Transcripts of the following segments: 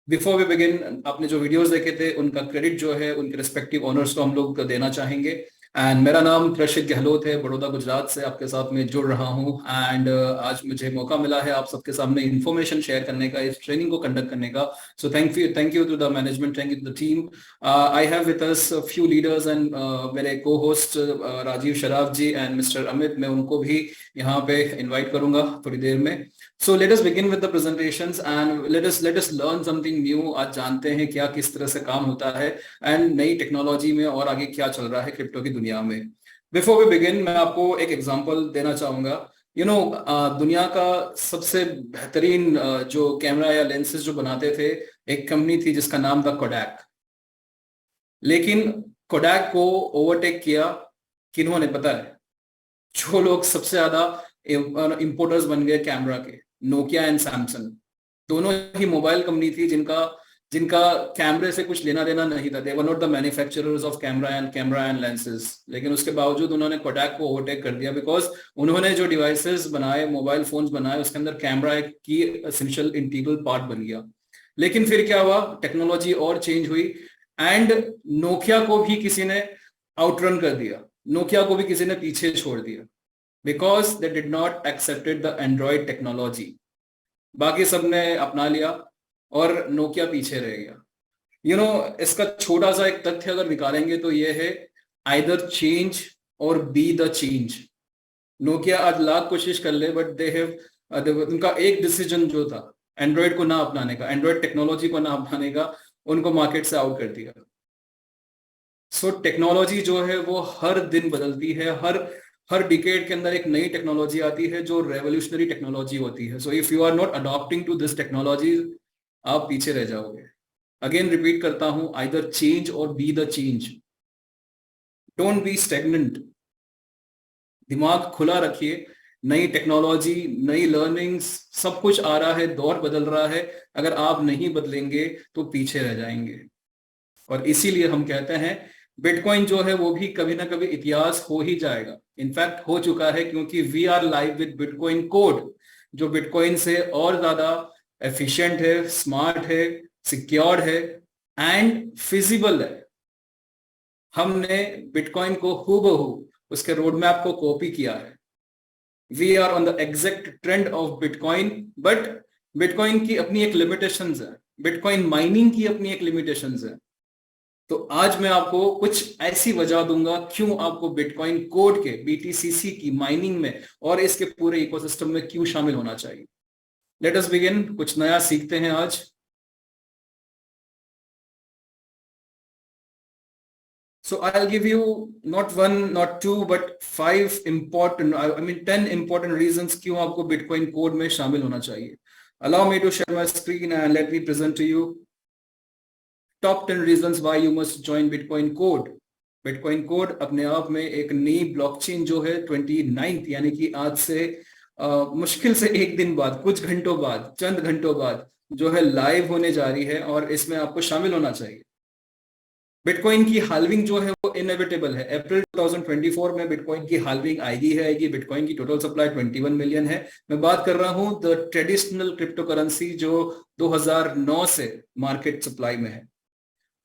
Before we begin, आपने जो videos देखे थे उनका क्रेडिट जो है उनके रिस्पेक्टिव ओनर्स को हम लोग देना चाहेंगे। एंड मेरा नाम कृषित गहलोत है, बड़ौदा गुजरात से आपके साथ में जुड़ रहा हूँ। एंड आज मुझे मौका मिला है आप सबके सामने इंफॉर्मेशन शेयर करने का, इस ट्रेनिंग को कंडक्ट करने का। So thank you to the management, thank you to the team. I have with us few leaders and मेरे को host Rajeev Sharaf ji and mister Amit, मैं उनको भी यहाँ पे इन्वाइट करूंगा थोड़ी देर में। So let us begin with the presentations and let us learn something new। आज जानते हैं क्या किस तरह से काम होता है एंड नई टेक्नोलॉजी में और आगे क्या चल रहा है क्रिप्टो की दुनिया में। बिफोर वी बिगिन, मैं आपको एक एग्जांपल देना चाहूंगा। दुनिया का सबसे बेहतरीन जो कैमरा या लेंसेज जो बनाते थे, एक कंपनी थी जिसका नाम था कोडैक। लेकिन कोडैक को ओवरटेक किया किन्होंने पता है? जो लोग सबसे ज्यादा इंपोर्टर्स बन गए कैमरा के, नोकिया एंड सैमसंग। दोनों ही मोबाइल कंपनी थी जिनका जिनका कैमरे से कुछ लेना देना नहीं था। They were not the manufacturers of camera and lenses. लेकिन उसके बावजूद उन्होंने कोडैक को ओवरटेक कर दिया, बिकॉज उन्होंने जो डिवाइसेस बनाए, मोबाइल फोन्स बनाए, उसके अंदर कैमरा एक की एसेंशियल इंटीग्रल पार्ट बन गया। लेकिन फिर क्या हुआ, टेक्नोलॉजी और चेंज हुई एंड नोकिया को भी किसी ने आउटरन कर दिया, नोकिया को भी किसी ने पीछे छोड़ दिया, because they did not accepted the Android technology. बाकी सबने अपना लिया और नोकिया पीछे रह गया। इसका छोटा सा एक तथ्य अगर निकालेंगे तो ये है, either change or be the change. Nokia आज लाख कोशिश कर ले, बट दे हैव उनका एक डिसीजन जो था एंड्रॉइड को ना अपनाने का, एंड्रॉइड टेक्नोलॉजी को ना अपनाने का, उनको मार्केट से आउट कर दिया। सो टेक्नोलॉजी जो है वो हर दिन बदलती है, हर डिकेड के अंदर एक नई टेक्नोलॉजी आती है जो रेवोल्यूशनरी टेक्नोलॉजी होती है। So if you are not adopting to this technology, आप पीछे रह जाओगे। अगेन रिपीट करता हूं, either change or be the change. Don't be stagnant. दिमाग खुला रखिए, नई टेक्नोलॉजी, नई लर्निंग्स, सब कुछ आ रहा है, दौर बदल रहा है। अगर आप नहीं बदलेंगे तो पीछे रह जाएंगे। और इसीलिए हम कहते हैं बिटकॉइन जो है वो भी कभी ना कभी इतिहास हो ही जाएगा। इनफैक्ट हो चुका है, क्योंकि we are live with bitcoin code, जो बिटकॉइन से और ज्यादा एफिशिएंट है, स्मार्ट है, सिक्योर्ड है एंड फिजिबल है। हमने बिटकॉइन को हूबहू उसके रोड मैप को कॉपी किया है। We are on the exact trend of bitcoin, but bitcoin की अपनी एक लिमिटेशंस है, बिटकॉइन माइनिंग की अपनी एक लिमिटेशंस है। तो आज मैं आपको कुछ ऐसी वजह दूंगा क्यों आपको बिटकॉइन कोड के, बीटीसीसी की माइनिंग में और इसके पूरे इकोसिस्टम में क्यों शामिल होना चाहिए। लेट अस बिगिन, कुछ नया सीखते हैं आज। So I'll give you not one, not two, but 5 important, I mean 10 important reasons क्यों आपको बिटकॉइन कोड में शामिल होना चाहिए। Allow me to share my screen and let me present to you top 10 reasons why you must join Bitcoin Code। Bitcoin code अपने आप में एक नई ब्लॉकचेन जो है 29th, यानी कि आज से मुश्किल से एक दिन बाद, कुछ घंटों बाद, चंद घंटों बाद जो है लाइव होने जा रही है और इसमें आपको शामिल होना चाहिए। बिटकॉइन की हाल्विंग जो है वो इनएविटेबल है। अप्रैल 2024 में बिटकॉइन की हाल्विंग आएगी। बिटकॉइन की टोटल सप्लाई 21 मिलियन है। मैं बात कर रहा हूं द ट्रेडिशनल क्रिप्टो करेंसी जो 2009 से मार्केट सप्लाई में है।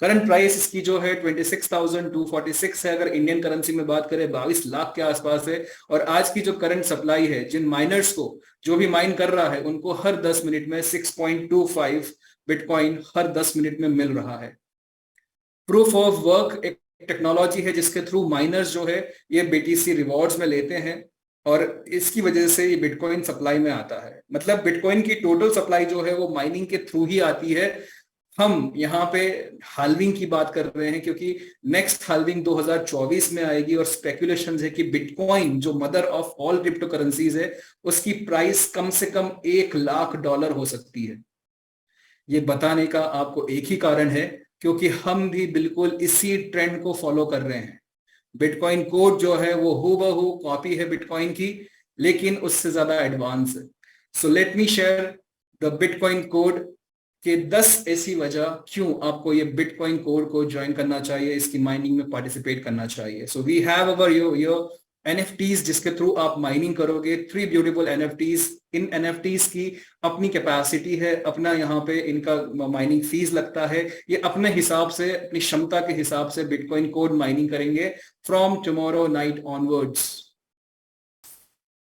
करंट प्राइस इसकी जो है 26,246 है। अगर इंडियन करेंसी में बात करें 22 लाख के आसपास है। और आज की जो करंट सप्लाई है, जिन माइनर्स को, जो भी माइन कर रहा है, उनको हर 10 मिनट में 6.25 बिटकॉइन हर 10 मिनट में मिल रहा है। प्रूफ ऑफ वर्क एक टेक्नोलॉजी है जिसके थ्रू माइनर्स जो है ये बीटीसी रिवॉर्ड्स में लेते हैं और इसकी वजह से ये बिटकॉइन सप्लाई में आता है। मतलब बिटकॉइन की टोटल सप्लाई जो है वो माइनिंग के थ्रू ही आती है। हम यहाँ पे हाल्विंग की बात कर रहे हैं क्योंकि नेक्स्ट हाल्विंग 2024 में आएगी और स्पेकुलेशंस है कि बिटकॉइन जो mother of all crypto currencies है, उसकी प्राइस कम से कम $1 लाख हो सकती है। ये बताने का आपको एक ही कारण है, क्योंकि हम भी बिल्कुल इसी ट्रेंड को फॉलो कर रहे हैं। बिटकॉइन कोड जो है वो हूबहू कॉपी है बिटकॉइन की, लेकिन उससे ज्यादा एडवांस है। So let me share the Bitcoin code के 10 ऐसी वजह क्यों आपको ये बिटकॉइन कोड को ज्वाइन करना चाहिए, इसकी माइनिंग में पार्टिसिपेट करना चाहिए। So we have our your NFTs जिसके थ्रू आप माइनिंग करोगे, 3 ब्यूटीफुल एनएफटीज। इन एनएफटीज की अपनी कैपेसिटी है, अपना यहाँ पे इनका माइनिंग फीस लगता है। ये अपने हिसाब से, अपनी क्षमता के हिसाब से बिटकॉइन कोड माइनिंग करेंगे from tomorrow night onwards.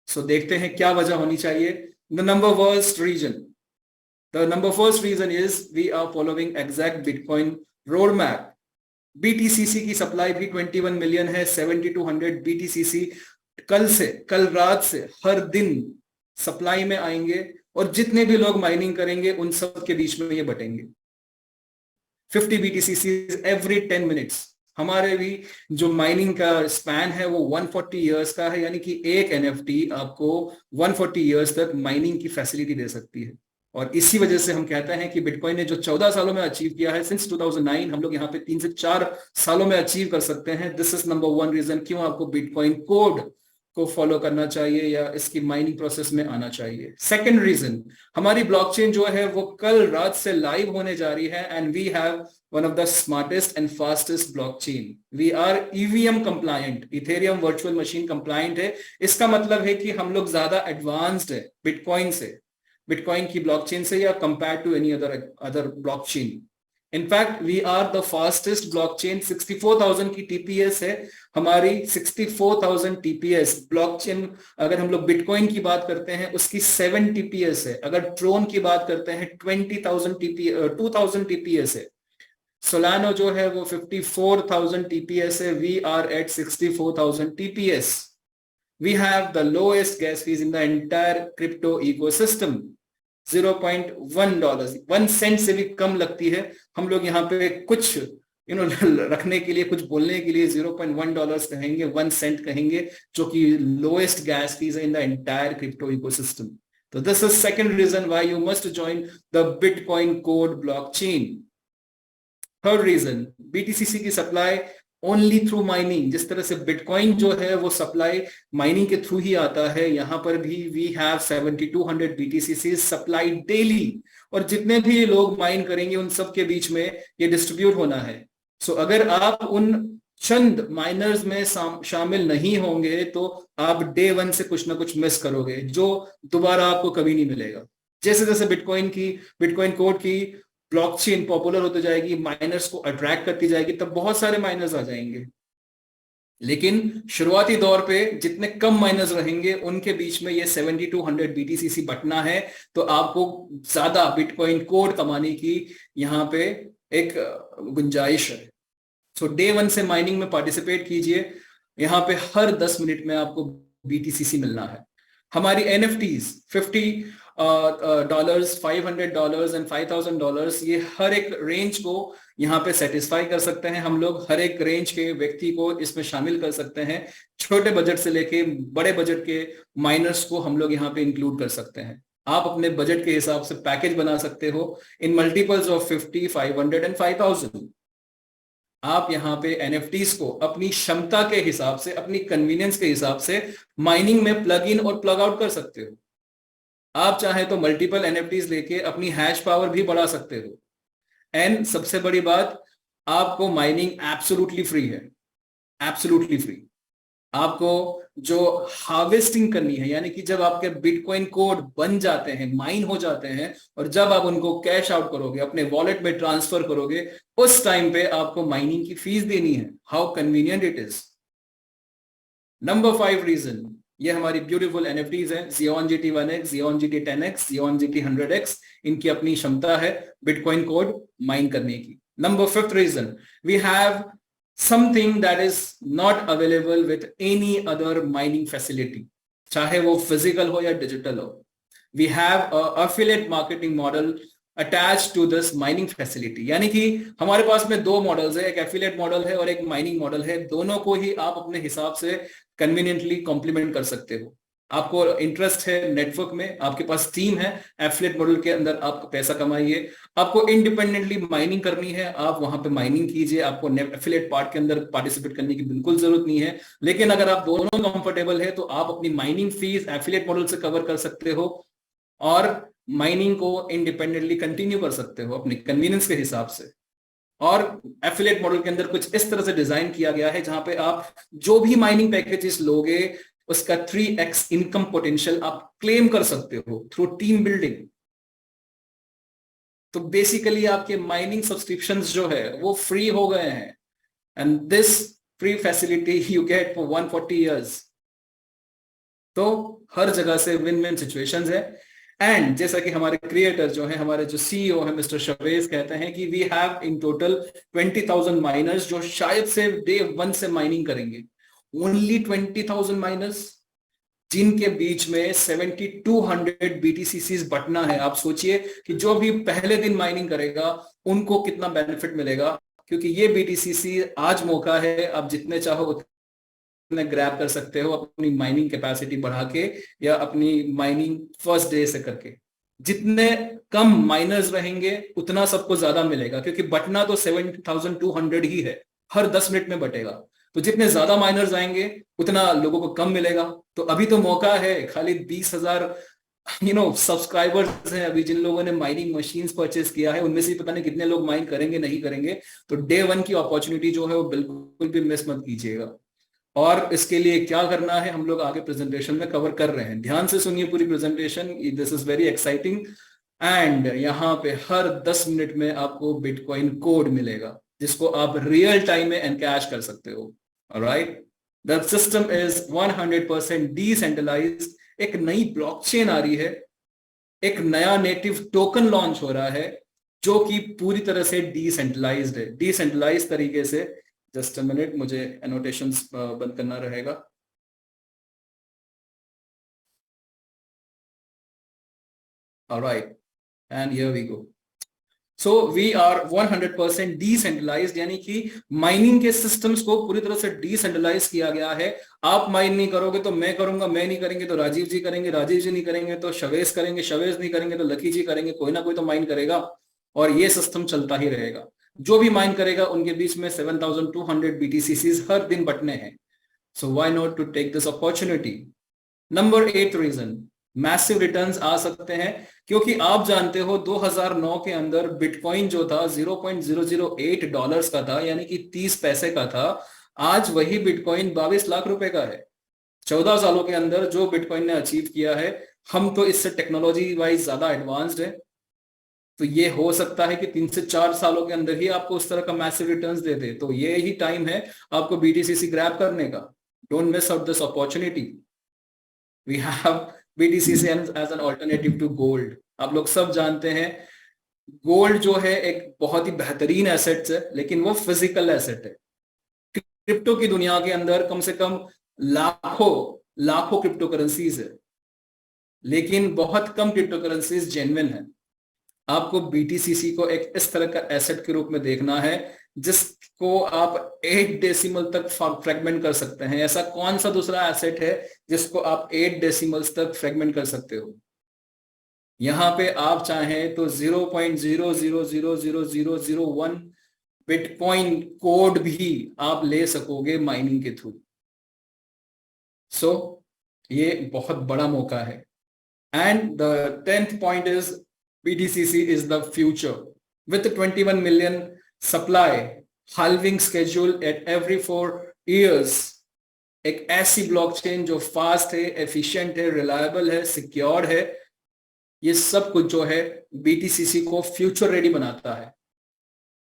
So देखते हैं क्या वजह होनी चाहिए। The number first reason, the number first reason is we are following exact Bitcoin road map. BTCC की सप्लाई भी 21 मिलियन है। 7200 बीटीसीसी कल रात से हर दिन सप्लाई में आएंगे और जितने भी लोग माइनिंग करेंगे उन सब के बीच में ये बटेंगे। 50 बीटीसीसी एवरी 10 मिनट्स। हमारे भी जो माइनिंग का स्पैन है वो 140 इयर्स का है, यानी कि एक एनएफटी आपको 140 इयर्स तक माइनिंग की फैसिलिटी दे सकती है। और इसी वजह से हम कहते हैं कि बिटकॉइन ने जो 14 सालों में अचीव किया है सिंस 2009, हम लोग यहाँ पे 3 से 4 सालों में अचीव कर सकते हैं। दिस इज नंबर 1 रीजन क्यों आपको बिटकॉइन कोड को फॉलो करना चाहिए या इसकी माइनिंग प्रोसेस में आना चाहिए। सेकंड रीजन, हमारी ब्लॉकचेन जो है वो कल रात से लाइव होने जा रही है and we have one of the smartest and fastest blockchain. We are EVM compliant, Ethereum virtual machine compliant है। इसका मतलब है कि हम लोग ज्यादा एडवांस्ड है बिटकॉइन से, बिटकॉइन की ब्लॉकचेन से, या compare to any other blockchain. In fact we are the fastest blockchain. 64,000 की टीपीएस है हमारी। 64,000 टीपीएस ब्लॉकचेन। अगर हम लोग बिटकॉइन की बात करते हैं उसकी 7 टीपीएस है। अगर ट्रोन की बात करते हैं 2000 टीपीएस है। सोलानो जो है वो 54,000 टीपीएस है। We are at 64,000 TPS. We have the lowest gas fees in the entire crypto ecosystem. $0.1, 1 Saint से भी कम लगती है। हम लोग यहाँ पे कुछ रखने के लिए, कुछ बोलने के लिए $0.1 कहेंगे, 1 सेंट कहेंगे, जो कि लोएस्ट गैस फीस है in the entire crypto ecosystem. तो this is second reason why you must join the Bitcoin code blockchain. Third reason, BTCC की सप्लाई ओनली थ्रू माइनिंग। जिस तरह से बिटकॉइन जो है वो सप्लाई माइनिंग के थ्रू ही आता है, यहां पर भी वी हैव 7200 बीटीसीसी सप्लाई डेली। और जितने भी लोग माइन करेंगे उन सब के बीच में ये डिस्ट्रीब्यूट होना है। सो अगर आप उन चंद माइनर्स में शामिल नहीं होंगे तो आप डे 1 से कुछ ना कुछ मिस करोगे, जो दोबारा आपको कभी नहीं मिलेगा। जैसे जैसे बिटकॉइन कोड की ब्लॉकचेन पॉपुलर होती जाएगी, माइनर्स को अट्रैक्ट करती जाएगी, तब बहुत सारे माइनर्स आ जाएंगे। लेकिन शुरुआती दौर पे जितने कम माइनर्स रहेंगे उनके बीच में ये 7200 बीटीसीसी बटना है, तो आपको ज्यादा बिटकॉइन कोड कमाने की यहाँ पे एक गुंजाइश है। सो डे 1 से माइनिंग में पार्टिसिपेट कीजिए। यहाँ पे हर 10 मिनट में आपको बीटीसीसी मिलना है। हमारी एनएफटीज $50, $500 एंड $5,000, ये हर एक रेंज को यहाँ पे सेटिस्फाई कर सकते हैं। हम लोग हर एक रेंज के व्यक्ति को इसमें शामिल कर सकते हैं। छोटे बजट से लेके बड़े बजट के माइनर्स को हम लोग यहाँ पे इंक्लूड कर सकते हैं। आप अपने बजट के हिसाब से पैकेज बना सकते हो इन मल्टीपल्स ऑफ 50, 500 एंड 5,000। आप यहाँ पे एनएफटीज को अपनी क्षमता के हिसाब से, अपनी कन्वीनियंस के हिसाब से माइनिंग में प्लग इन और प्लग आउट कर सकते हो। आप चाहे तो मल्टीपल एनएफटीज लेके अपनी हैश पावर भी बढ़ा सकते हो। एंड सबसे बड़ी बात, आपको माइनिंग एब्सोल्युटली फ्री है, एब्सोल्युटली फ्री। आपको जो हार्वेस्टिंग करनी है, यानी कि जब आपके बिटकॉइन कोड बन जाते हैं, माइन हो जाते हैं, और जब आप उनको कैश आउट करोगे, अपने वॉलेट में ट्रांसफर करोगे, उस टाइम पे आपको माइनिंग की फीस देनी है। How convenient it is. Number 5 reason, ये हमारी ब्यूटीफुल एनएफटीज हैं। Xeon GT 1x, Xeon GT 10x, Xeon GT 100x, इनकी अपनी क्षमता है बिटकॉइन कोड माइन करने की। Number 5th reason, we have something that is not available with any other mining facility, चाहे वो फिजिकल हो या डिजिटल हो। We have affiliate marketing model attach to this mining facility, यानी कि हमारे पास में 2 मॉडल्स है, एक एफिलिएट मॉडल है और एक माइनिंग मॉडल है। दोनों को ही आप अपने हिसाब से कन्वीनियंटली कॉम्प्लीमेंट कर सकते हो। आपको इंटरेस्ट है नेटवर्क में, आपके पास टीम है, एफिलिएट मॉडल के अंदर आप पैसा कमाइए। आपको इंडिपेंडेंटली माइनिंग करनी है, आप वहां पे माइनिंग कीजिए, आपको एफिलिएट पार्ट के अंदर पार्टिसिपेट करने की बिल्कुल जरूरत नहीं है। लेकिन अगर आप दोनों कंफर्टेबल है तो आप अपनी माइनिंग फीस एफिलिएट मॉडल से कवर कर सकते हो और माइनिंग को इंडिपेंडेंटली कंटिन्यू कर सकते हो अपने कन्वीनियंस के हिसाब से। और एफिलिएट मॉडल के अंदर कुछ इस तरह से डिजाइन किया गया है जहां पे आप जो भी माइनिंग पैकेजेस लोगे उसका 3x इनकम पोटेंशियल आप क्लेम कर सकते हो थ्रू टीम बिल्डिंग। तो बेसिकली आपके माइनिंग सब्सक्रिप्शंस जो है वो फ्री हो गए हैं, and this free facility you get for 140 years। तो हर जगह से विन विन सिचुएशंस है। एंड जैसा कि हमारे क्रिएटर जो है, हमारे जो सीईओ है मिस्टर शवेज, कहते हैं कि we have in total 20,000 miners जो शायद से डे 1 से माइनिंग करेंगे। ओनली 20,000 माइनर्स, जिनके बीच में 7,200 बीटीसीसीज बटना है। आप सोचिए कि जो भी पहले दिन माइनिंग करेगा उनको कितना बेनिफिट मिलेगा, क्योंकि ये बीटीसीसी आज मौका है, आप जितने चाहो ग्रैब कर सकते हो अपनी माइनिंग कैपेसिटी बढ़ा के या अपनी माइनिंग फर्स्ट डे से करके। जितने कम माइनर्स रहेंगे उतना सबको ज्यादा मिलेगा, क्योंकि बटना तो 7,200 ही है, हर 10 मिनट में बटेगा। तो जितने ज्यादा माइनर्स आएंगे उतना लोगों को कम मिलेगा। तो अभी तो मौका है, खाली 20,000 सब्सक्राइबर्स हैं अभी जिन लोगों ने माइनिंग मशीन्स परचेस किया है, उनमें से पता नहीं कितने लोग माइन करेंगे नहीं करेंगे। तो डे 1 की अपॉर्चुनिटी जो है वो बिल्कुल भी मिस मत कीजिएगा। और इसके लिए क्या करना है हम लोग आगे प्रेजेंटेशन में कवर कर रहे हैं, ध्यान से सुनिए पूरी presentation, this is very exciting. And यहाँ पे हर 10 मिनट में आपको बिटकॉइन कोड मिलेगा जिसको आप रियल टाइम में एनकैश कर सकते हो। Alright, the system is 100% decentralized. एक नई ब्लॉकचेन आ रही है, एक नया नेटिव टोकन लॉन्च हो रहा है जो कि पूरी तरह से डिसेंट्रलाइज्ड है। डिसेंट्रलाइज तरीके से, जस्ट अ मिनट, मुझे एनोटेशंस बंद करना रहेगा। Alright, and here we go. So we are 100% decentralized, यानी कि माइनिंग के सिस्टम्स को पूरी तरह से डिसेंट्रलाइज किया गया है। आप माइन नहीं करोगे तो मैं करूंगा, मैं नहीं करेंगे तो राजीव जी करेंगे, राजीव जी नहीं करेंगे तो शवेश करेंगे, शवेश नहीं करेंगे तो लकी जी करेंगे, कोई ना कोई तो माइन करेगा और ये सिस्टम चलता ही रहेगा। जो भी माइन करेगा उनके बीच में 7,200 बीटीसीसीज हर दिन बटने हैं। So why not to take this opportunity. Number 8 reason, massive returns आ सकते हैं, क्योंकि आप जानते हो 2009 के अंदर बिटकॉइन जो था $0.008 का था, यानी कि 30 पैसे का था। आज वही बिटकॉइन 22 लाख रुपए का है। 14 सालों के अंदर जो बिटकॉइन ने अचीव किया है, हम तो इससे टेक्नोलॉजी वाइज ज्यादा एडवांस्ड है। तो ये हो सकता है कि 3 से 4 सालों के अंदर ही आपको उस तरह का मैसिव रिटर्न्स दे दे। तो ये ही टाइम है आपको बीटीसीसी ग्रैब करने का। Don't miss out this opportunity. We have BTCC as an alternative to gold. आप लोग सब जानते हैं गोल्ड जो है एक बहुत ही बेहतरीन एसेट है, लेकिन वो फिजिकल एसेट है। क्रिप्टो की दुनिया के अंदर कम से कम लाखों लाखों क्रिप्टो करेंसीज है, लेकिन बहुत कम क्रिप्टो करेंसीज जेन्युइन है। आपको बीटीसीसी को एक इस तरह का एसेट के रूप में देखना है जिसको आप 8 डेसिमल तक फ्रेगमेंट कर सकते हैं। ऐसा कौन सा दूसरा एसेट है जिसको आप 8 डेसिमल्स तक फ्रेगमेंट कर सकते हो? यहां पे आप चाहें तो 0.0000001 बिटकॉइन कोड भी आप ले सकोगे माइनिंग के थ्रू। सो ये बहुत बड़ा मौका है। And the 10th point is BTCC is the future with 21 million supply, halving schedule at every 4 years। एक ऐसी ब्लॉकचेन जो फास्ट है, एफिशिएंट है, रिलायबल है, सिक्योर है। ये सब कुछ जो है BTCC को फ्यूचर रेडी बनाता है।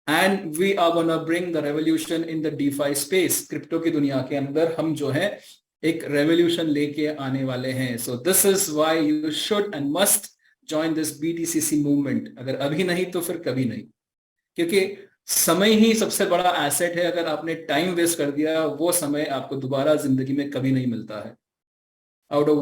And we are gonna bring the revolution in the DeFi space. Crypto की दुनिया के अंदर हम जो है एक रेवोल्यूशन लेके आने वाले हैं। So this is why you should and must join this BTCC movement. अगर अभी नहीं तो फिर कभी नहीं, क्योंकि समय ही सबसे बड़ा एसेट है। अगर आपने टाइम वेस्ट कर दिया, वो समय आपको दोबारा जिंदगी में कभी नहीं मिलता है। Out of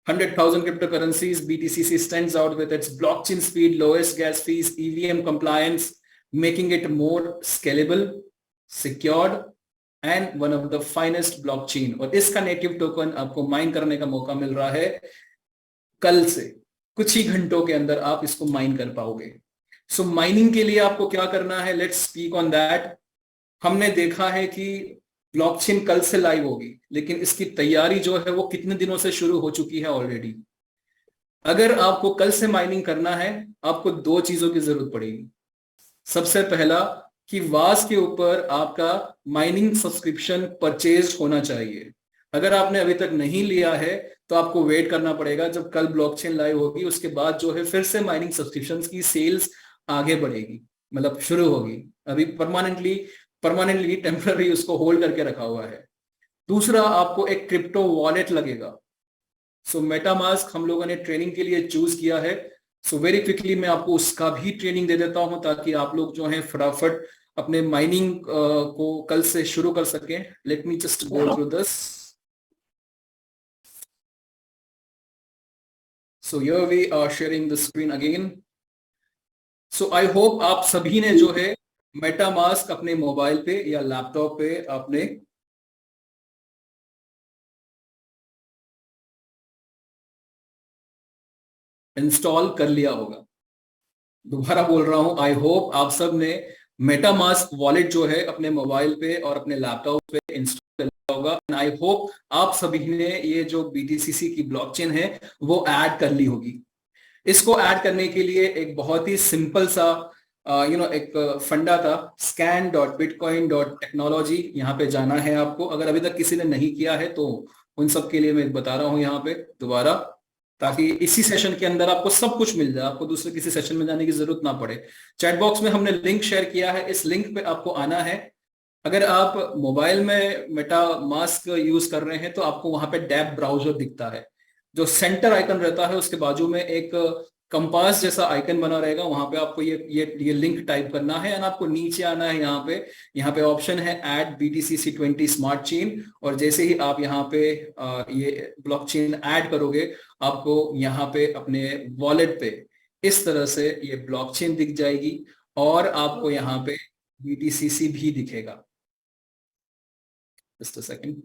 100,000 cryptocurrencies, BTCC stands out with its blockchain speed, lowest gas fees, EVM compliance, making it more scalable, secured and one of the finest blockchain। और इसका नेटिव टोकन आपको माइन करने का मौका मिल रहा है। कल से कुछ ही घंटों के अंदर आप इसको माइन कर पाओगे। सो माइनिंग के लिए आपको क्या करना है, लेट्स स्पीक ऑन दैट। हमने देखा है कि ब्लॉकचेन कल से लाइव होगी, लेकिन इसकी तैयारी जो है वो कितने दिनों से शुरू हो चुकी है ऑलरेडी। अगर आपको कल से माइनिंग करना है, आपको 2 चीजों की जरूरत पड़ेगी। सबसे पहला, कि वास के ऊपर आपका माइनिंग सब्सक्रिप्शन परचेज होना चाहिए। अगर आपने अभी तक नहीं लिया है तो आपको वेट करना पड़ेगा, जब कल ब्लॉकचेन लाइव होगी उसके बाद जो है फिर से माइनिंग सब्सक्रिप्शन की सेल्स आगे बढ़ेगी, मतलब शुरू होगी। अभी परमानेंटली टेम्पररी उसको होल्ड करके रखा हुआ है। दूसरा, आपको एक क्रिप्टो वॉलेट लगेगा। सो मेटामास्क हम लोगों ने ट्रेनिंग के लिए चूज किया है। सो वेरी क्विकली मैं आपको उसका भी ट्रेनिंग दे देता हूं, ताकि आप लोग जो है फटाफट अपने माइनिंग को कल से शुरू कर सकें। Let me just go through this. So here we are sharing the screen again. So I hope आप सभी ने जो है मेटामास्क अपने मोबाइल पे या लैपटॉप पे आपने इंस्टॉल कर लिया होगा। दोबारा बोल रहा हूं, आई होप आप सब ने मेटामास्क वॉलेट जो है अपने मोबाइल पे और अपने लैपटॉप पे इंस्टॉल कर लिया होगा। एंड आई होप आप सभी ने ये जो BTCC की ब्लॉकचेन है वो ऐड कर ली होगी। इसको ऐड करने के लिए एक बहुत ही सिंपल सा एक फंडा था, scan.bitcoin.technology। यहाँ पे जाना है आपको, अगर अभी तक किसी ने नहीं किया है तो उन सब के लिए मैं बता रहा हूँ यहाँ पे दोबारा, ताकि इसी सेशन के अंदर आपको सब कुछ मिल जाए, आपको दूसरे किसी सेशन में जाने की जरूरत ना पड़े। चैट बॉक्स में हमने लिंक शेयर किया है, इस लिंक पे आपको आना है। अगर आप मोबाइल में मेटा मास्क यूज कर रहे हैं तो आपको वहां पे डैब ब्राउजर दिखता है, जो सेंटर आइकन रहता है उसके बाजू में एक कंपास जैसा आइकन बना रहेगा, वहां पे आपको ये लिंक टाइप करना है। एंड आपको नीचे आना है, यहाँ पे ऑप्शन है ऐड BTCC20 स्मार्ट चेन। और जैसे ही आप यहाँ पे ये ब्लॉकचेन ऐड करोगे, आपको यहाँ पे अपने वॉलेट पे इस तरह से ये ब्लॉकचेन दिख जाएगी और आपको यहाँ पे BTCC भी दिखेगा। जस्ट अ सेकंड,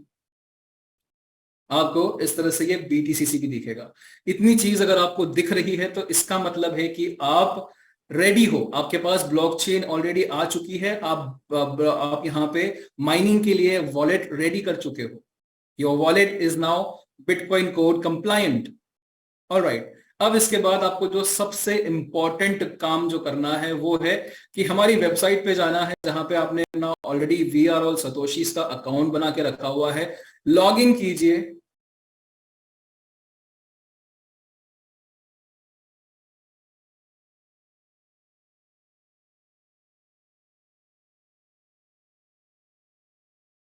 आपको इस तरह से ये BTCC भी दिखेगा। इतनी चीज अगर आपको दिख रही है तो इसका मतलब है कि आप रेडी हो, आपके पास ब्लॉकचेन ऑलरेडी आ चुकी है, आप यहाँ पे माइनिंग के लिए वॉलेट रेडी कर चुके हो। Your wallet is now bitcoin code compliant. Alright, अब इसके बाद आपको जो सबसे इंपॉर्टेंट काम जो करना है वो है कि हमारी वेबसाइट पे जाना है, जहां पे आपने अपना ऑलरेडी VR और सतोशीज का अकाउंट बना के रखा हुआ है। लॉग इन कीजिए।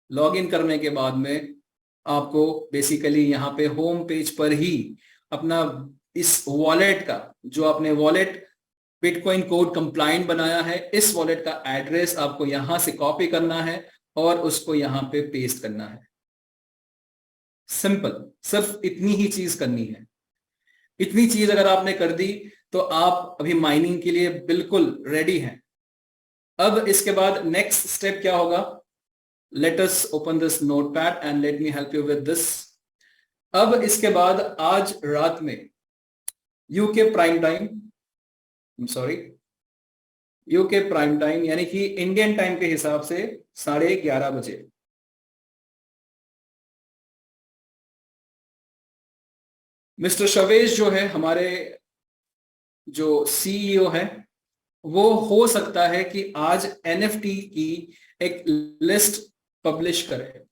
लॉग इन करने के बाद में आपको बेसिकली यहाँ पे होम पेज पर ही अपना इस वॉलेट का, जो आपने वॉलेट बिटकॉइन कोड कंप्लायंट बनाया है, इस वॉलेट का एड्रेस आपको यहां से कॉपी करना है और उसको यहाँ पे पेस्ट करना है। सिंपल, सिर्फ इतनी ही चीज करनी है। इतनी चीज अगर आपने कर दी तो आप अभी माइनिंग के लिए बिल्कुल रेडी हैं। अब इसके बाद नेक्स्ट स्टेप क्या होगा? Let us open this notepad and let me help you with this. अब इसके बाद आज रात में UK prime time, sorry UK prime time यानी कि इंडियन टाइम के हिसाब से 11:30 बजे मिस्टर शवेश जो है हमारे जो CEO है, वो हो सकता है कि आज NFT की एक लिस्ट पब्लिश करे।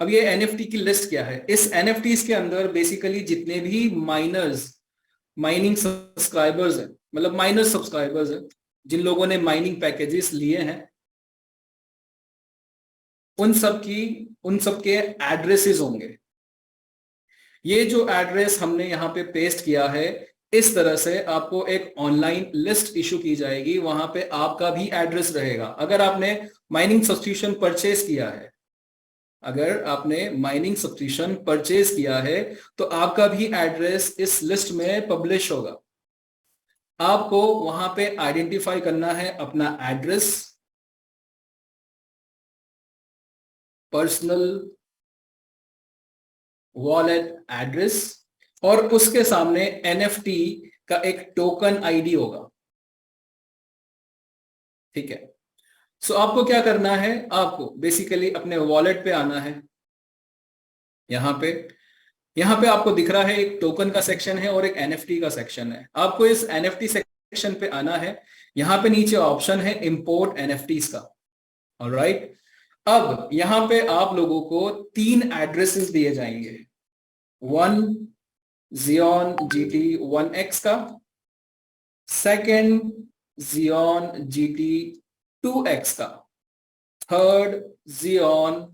अब ये NFT की लिस्ट क्या है? इस NFTs के अंदर बेसिकली जितने भी माइनिंग सब्सक्राइबर्स हैं, मतलब माइनर सब्सक्राइबर्स हैं, जिन लोगों ने माइनिंग पैकेजेस लिए हैं, उन सब के एड्रेसेस होंगे। ये जो एड्रेस हमने यहाँ पे पेस्ट किया है, इस तरह से आपको एक ऑनलाइन लिस्ट इशू की जाएगी, वहां पे आपका भी एड्रेस रहेगा। अगर आपने माइनिंग सब्सक्रिप्शन परचेज किया है, अगर आपने माइनिंग सब्सक्रिप्शन परचेज किया है तो आपका भी एड्रेस इस लिस्ट में पब्लिश होगा। आपको वहां पे आइडेंटिफाई करना है अपना एड्रेस, पर्सनल वॉलेट एड्रेस, और उसके सामने NFT का एक टोकन ID होगा। ठीक है, सो आपको क्या करना है? आपको बेसिकली अपने वॉलेट पे आना है। यहाँ पे आपको दिख रहा है एक टोकन का सेक्शन है और एक NFT का सेक्शन है। आपको इस NFT सेक्शन सेक्शन पे आना है। यहाँ पे नीचे ऑप्शन है इंपोर्ट एनएफटीज का। ऑलराइट, अब यहाँ पे आप लोगों को 3 एड्रेसेस दिए जाएंगे। 1 Xeon GT 1X का, सेकेंड Xeon GT 2X का, third Xeon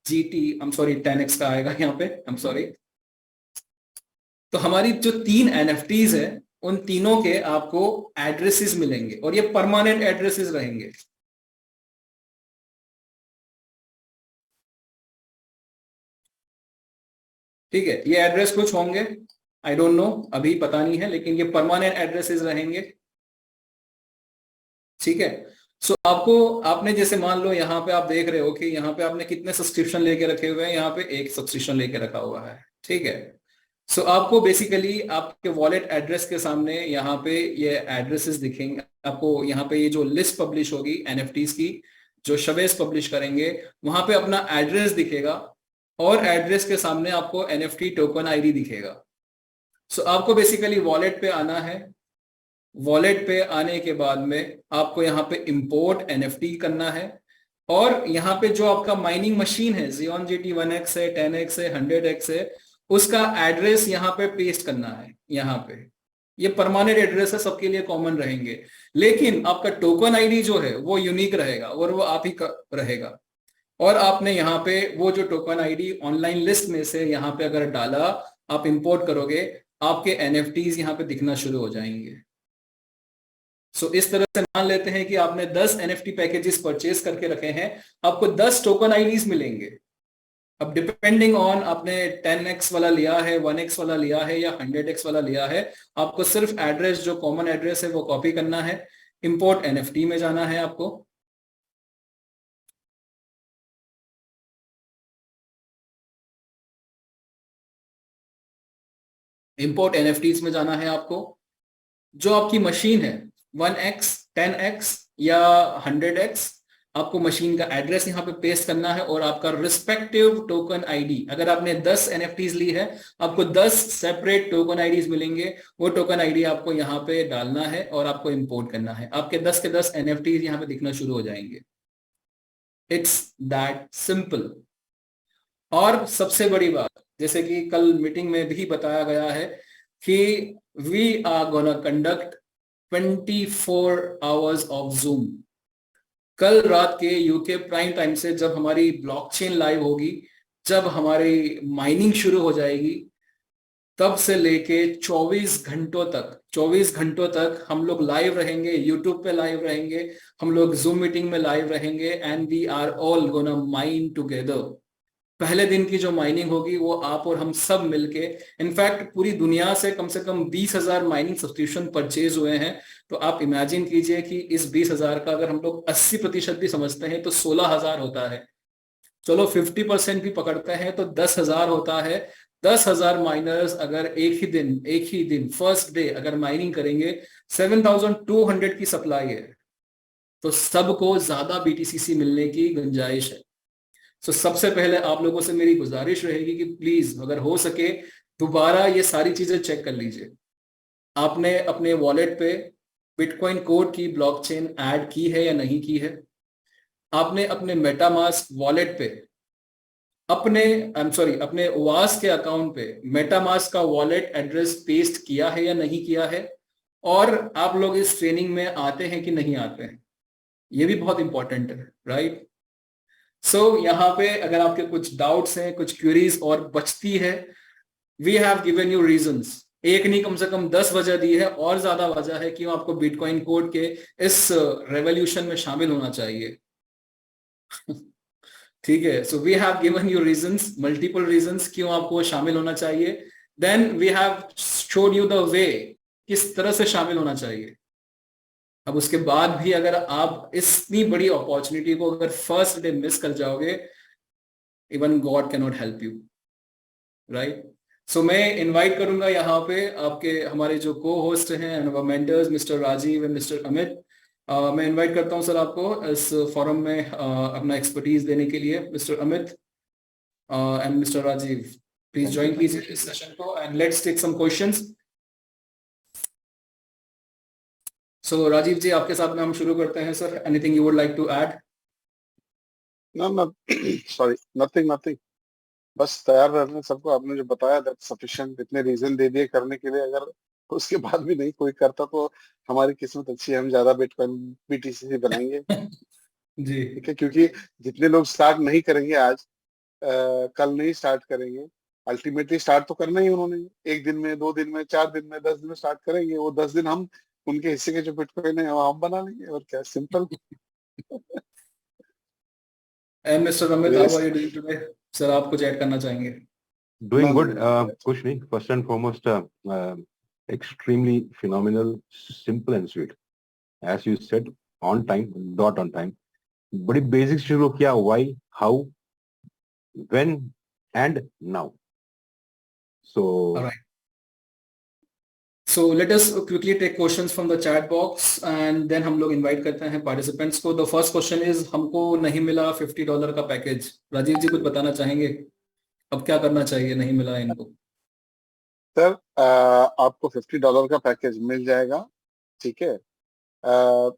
GT sorry 10X का आएगा यहाँ पे, सॉरी। तो हमारी जो 3 एनएफटीज है उन तीनों के आपको एड्रेसेस मिलेंगे और ये परमानेंट एड्रेसेस रहेंगे। ठीक है, ये एड्रेस कुछ होंगे, आई डोंट नो, अभी पता नहीं है, लेकिन ये परमानेंट एड्रेसेस रहेंगे। ठीक है, सो आपने जैसे मान लो यहाँ पे आप देख रहे हो कि यहाँ पे आपने कितने सब्सक्रिप्शन लेके रखे हुए हैं, यहाँ पे 1 सब्सक्रिप्शन लेके रखा हुआ है। ठीक है, सो आपको बेसिकली आपके वॉलेट एड्रेस के सामने यहाँ पे ये एड्रेसेस दिखेंगे आपको। यहाँ पे ये जो लिस्ट पब्लिश होगी एनएफटीज की, जो शवेस पब्लिश करेंगे, वहां पे अपना एड्रेस दिखेगा और एड्रेस के सामने आपको एनएफटी टोकन आईडी दिखेगा। सो आपको बेसिकली वॉलेट पे आना है। वॉलेट पे आने के बाद में आपको यहाँ पे इंपोर्ट एनएफटी करना है और यहाँ पे जो आपका माइनिंग मशीन है Xeon GT 1X है, 10X है, 100X है, उसका एड्रेस यहाँ पे पेस्ट करना है। यहाँ पे ये परमानेंट एड्रेस है, सबके लिए कॉमन रहेंगे, लेकिन आपका टोकन आईडी जो है वो यूनिक रहेगा और वो आप ही का रहेगा। और आपने यहाँ पे वो जो टोकन आईडी ऑनलाइन लिस्ट में से यहाँ पे अगर डाला, आप इंपोर्ट करोगे, आपके एनएफटीज यहाँ पे दिखना शुरू हो जाएंगे। सो इस तरह से मान लेते हैं कि आपने 10 एनएफटी पैकेजेस परचेज करके रखे हैं, आपको 10 टोकन आईडीज मिलेंगे। अब डिपेंडिंग ऑन आपने 10x वाला लिया है, 1x वाला लिया है या 100x वाला लिया है, आपको सिर्फ एड्रेस जो कॉमन एड्रेस है वो कॉपी करना है, इंपोर्ट एनएफटी में जाना है आपको। इंपोर्ट एनएफटीज में जाना है आपको। जो आपकी मशीन है 1x 10x या 100x, आपको मशीन का एड्रेस यहाँ पे पेस्ट करना है और आपका रिस्पेक्टिव टोकन आईडी, अगर आपने 10 एनएफटीज ली है आपको 10 सेपरेट टोकन आईडीज मिलेंगे। वो टोकन आईडी आपको यहाँ पे डालना है और आपको इंपोर्ट करना है। आपके 10 के 10 एनएफटीज यहाँ पे दिखना शुरू हो जाएंगे। It's that simple. और सबसे बड़ी बात, जैसे कि कल मीटिंग में भी बताया गया है कि we are gonna conduct 24 hours of Zoom. कल रात के यूके प्राइम टाइम से जब हमारी ब्लॉकचेन लाइव होगी, जब हमारी माइनिंग शुरू हो जाएगी, तब से लेके 24 घंटों तक हम लोग लाइव रहेंगे, यूट्यूब पे लाइव रहेंगे, हम लोग जूम मीटिंग में लाइव रहेंगे, and we are all gonna mine together. पहले दिन की जो माइनिंग होगी वो आप और हम सब मिलके, इनफैक्ट पूरी दुनिया से कम 20,000 माइनिंग सब्सक्रिप्शन परचेज हुए हैं। तो आप इमेजिन कीजिए कि इस 20,000 का अगर हम लोग 80% भी समझते हैं तो 16,000 होता है। चलो 50% भी पकड़ते हैं तो 10,000 होता है। 10,000 माइनर्स अगर एक ही दिन फर्स्ट डे अगर माइनिंग करेंगे, 7,200 की सप्लाई है, तो सबको ज्यादा बीटीसीसी मिलने की गुंजाइश है। तो सबसे पहले आप लोगों से मेरी गुजारिश रहेगी कि प्लीज अगर हो सके दोबारा ये सारी चीजें चेक कर लीजिए। आपने अपने वॉलेट पे बिटकॉइन कोड की ब्लॉकचेन ऐड की है या नहीं की है? आपने अपने मेटामास्क वॉलेट पे अपने वास के अकाउंट पे मेटामास्क का वॉलेट एड्रेस पेस्ट किया है या नहीं किया है? और आप लोग इस ट्रेनिंग में आते हैं कि नहीं आते हैं? ये भी बहुत इंपॉर्टेंट है, राइट? सो यहाँ पे अगर आपके कुछ डाउट्स हैं, कुछ क्वेरीज और बचती है, we have given you reasons. एक नहीं, कम से कम 10 वजह दी है और ज्यादा वजह है क्यों आपको बिटकॉइन कोड के इस रेवोल्यूशन में शामिल होना चाहिए। ठीक है, so we have given you reasons, multiple reasons क्यों आपको शामिल होना चाहिए। Then we have showed you the way किस तरह से शामिल होना चाहिए। अब उसके बाद भी अगर आप इतनी बड़ी अपॉर्चुनिटी को अगर फर्स्ट डे मिस कर जाओगे, even God cannot help you, right? So मैं इनवाइट करूंगा यहाँ पे आपके हमारे जो को होस्ट हैं mentors mister Rajiv and mister Amit. मैं इनवाइट करता हूँ सर आपको इस फोरम में अपना एक्सपर्टीज देने के लिए। Mister Amit and mister Rajeev, please join कीजिए इस सेशन को and let's take some questions. So Rajeev ji, आपके साथ में हम शुरू करते हैं sir. Anything you would like to add? ना ना सॉरी, नथिंग नथिंग। बस तैयार रहने सबको, आपने जो बताया दैट सफिशिएंट, इतने रीजन दे दिए करने के लिए। अगर उसके बाद भी नहीं कोई करता तो हमारी किस्मत अच्छी है, हम ज्यादा बिटकॉइन बीटीसी बनाएंगे। जी। ठीक है, क्योंकि जितने लोग स्टार्ट नहीं करेंगे आज, कल नहीं स्टार्ट करेंगे, अल्टीमेटली स्टार्ट तो करना ही उन्होंने। एक दिन में, 2 दिन में, 4 दिन में, 10 दिन में स्टार्ट करेंगे। वो 10 दिन हम उनके हिस्से के जो बिटकॉइन है वो हम बना लेंगे, और क्या, simple. And mister Amit, how are रेस। You doing today? सर, आप कुछ ऐड करना चाहेंगे? ना Doing ना good. ना ना। कुछ नहीं. First and foremost, extremely phenomenal, simple and sweet. As you said, on time, dot on time. बड़ी बेसिक शुरू किया. Why, how, when, and now. So So let us quickly take questions from the chat box and then हम लोग invite करते हैं participants को। The first question is, हमको नहीं मिला $50 का पैकेज। राजीव जी कुछ बताना चाहेंगे? अब क्या करना चाहिए, नहीं मिला इनको? सर, आपको $50 का पैकेज मिल जाएगा। ठीक है।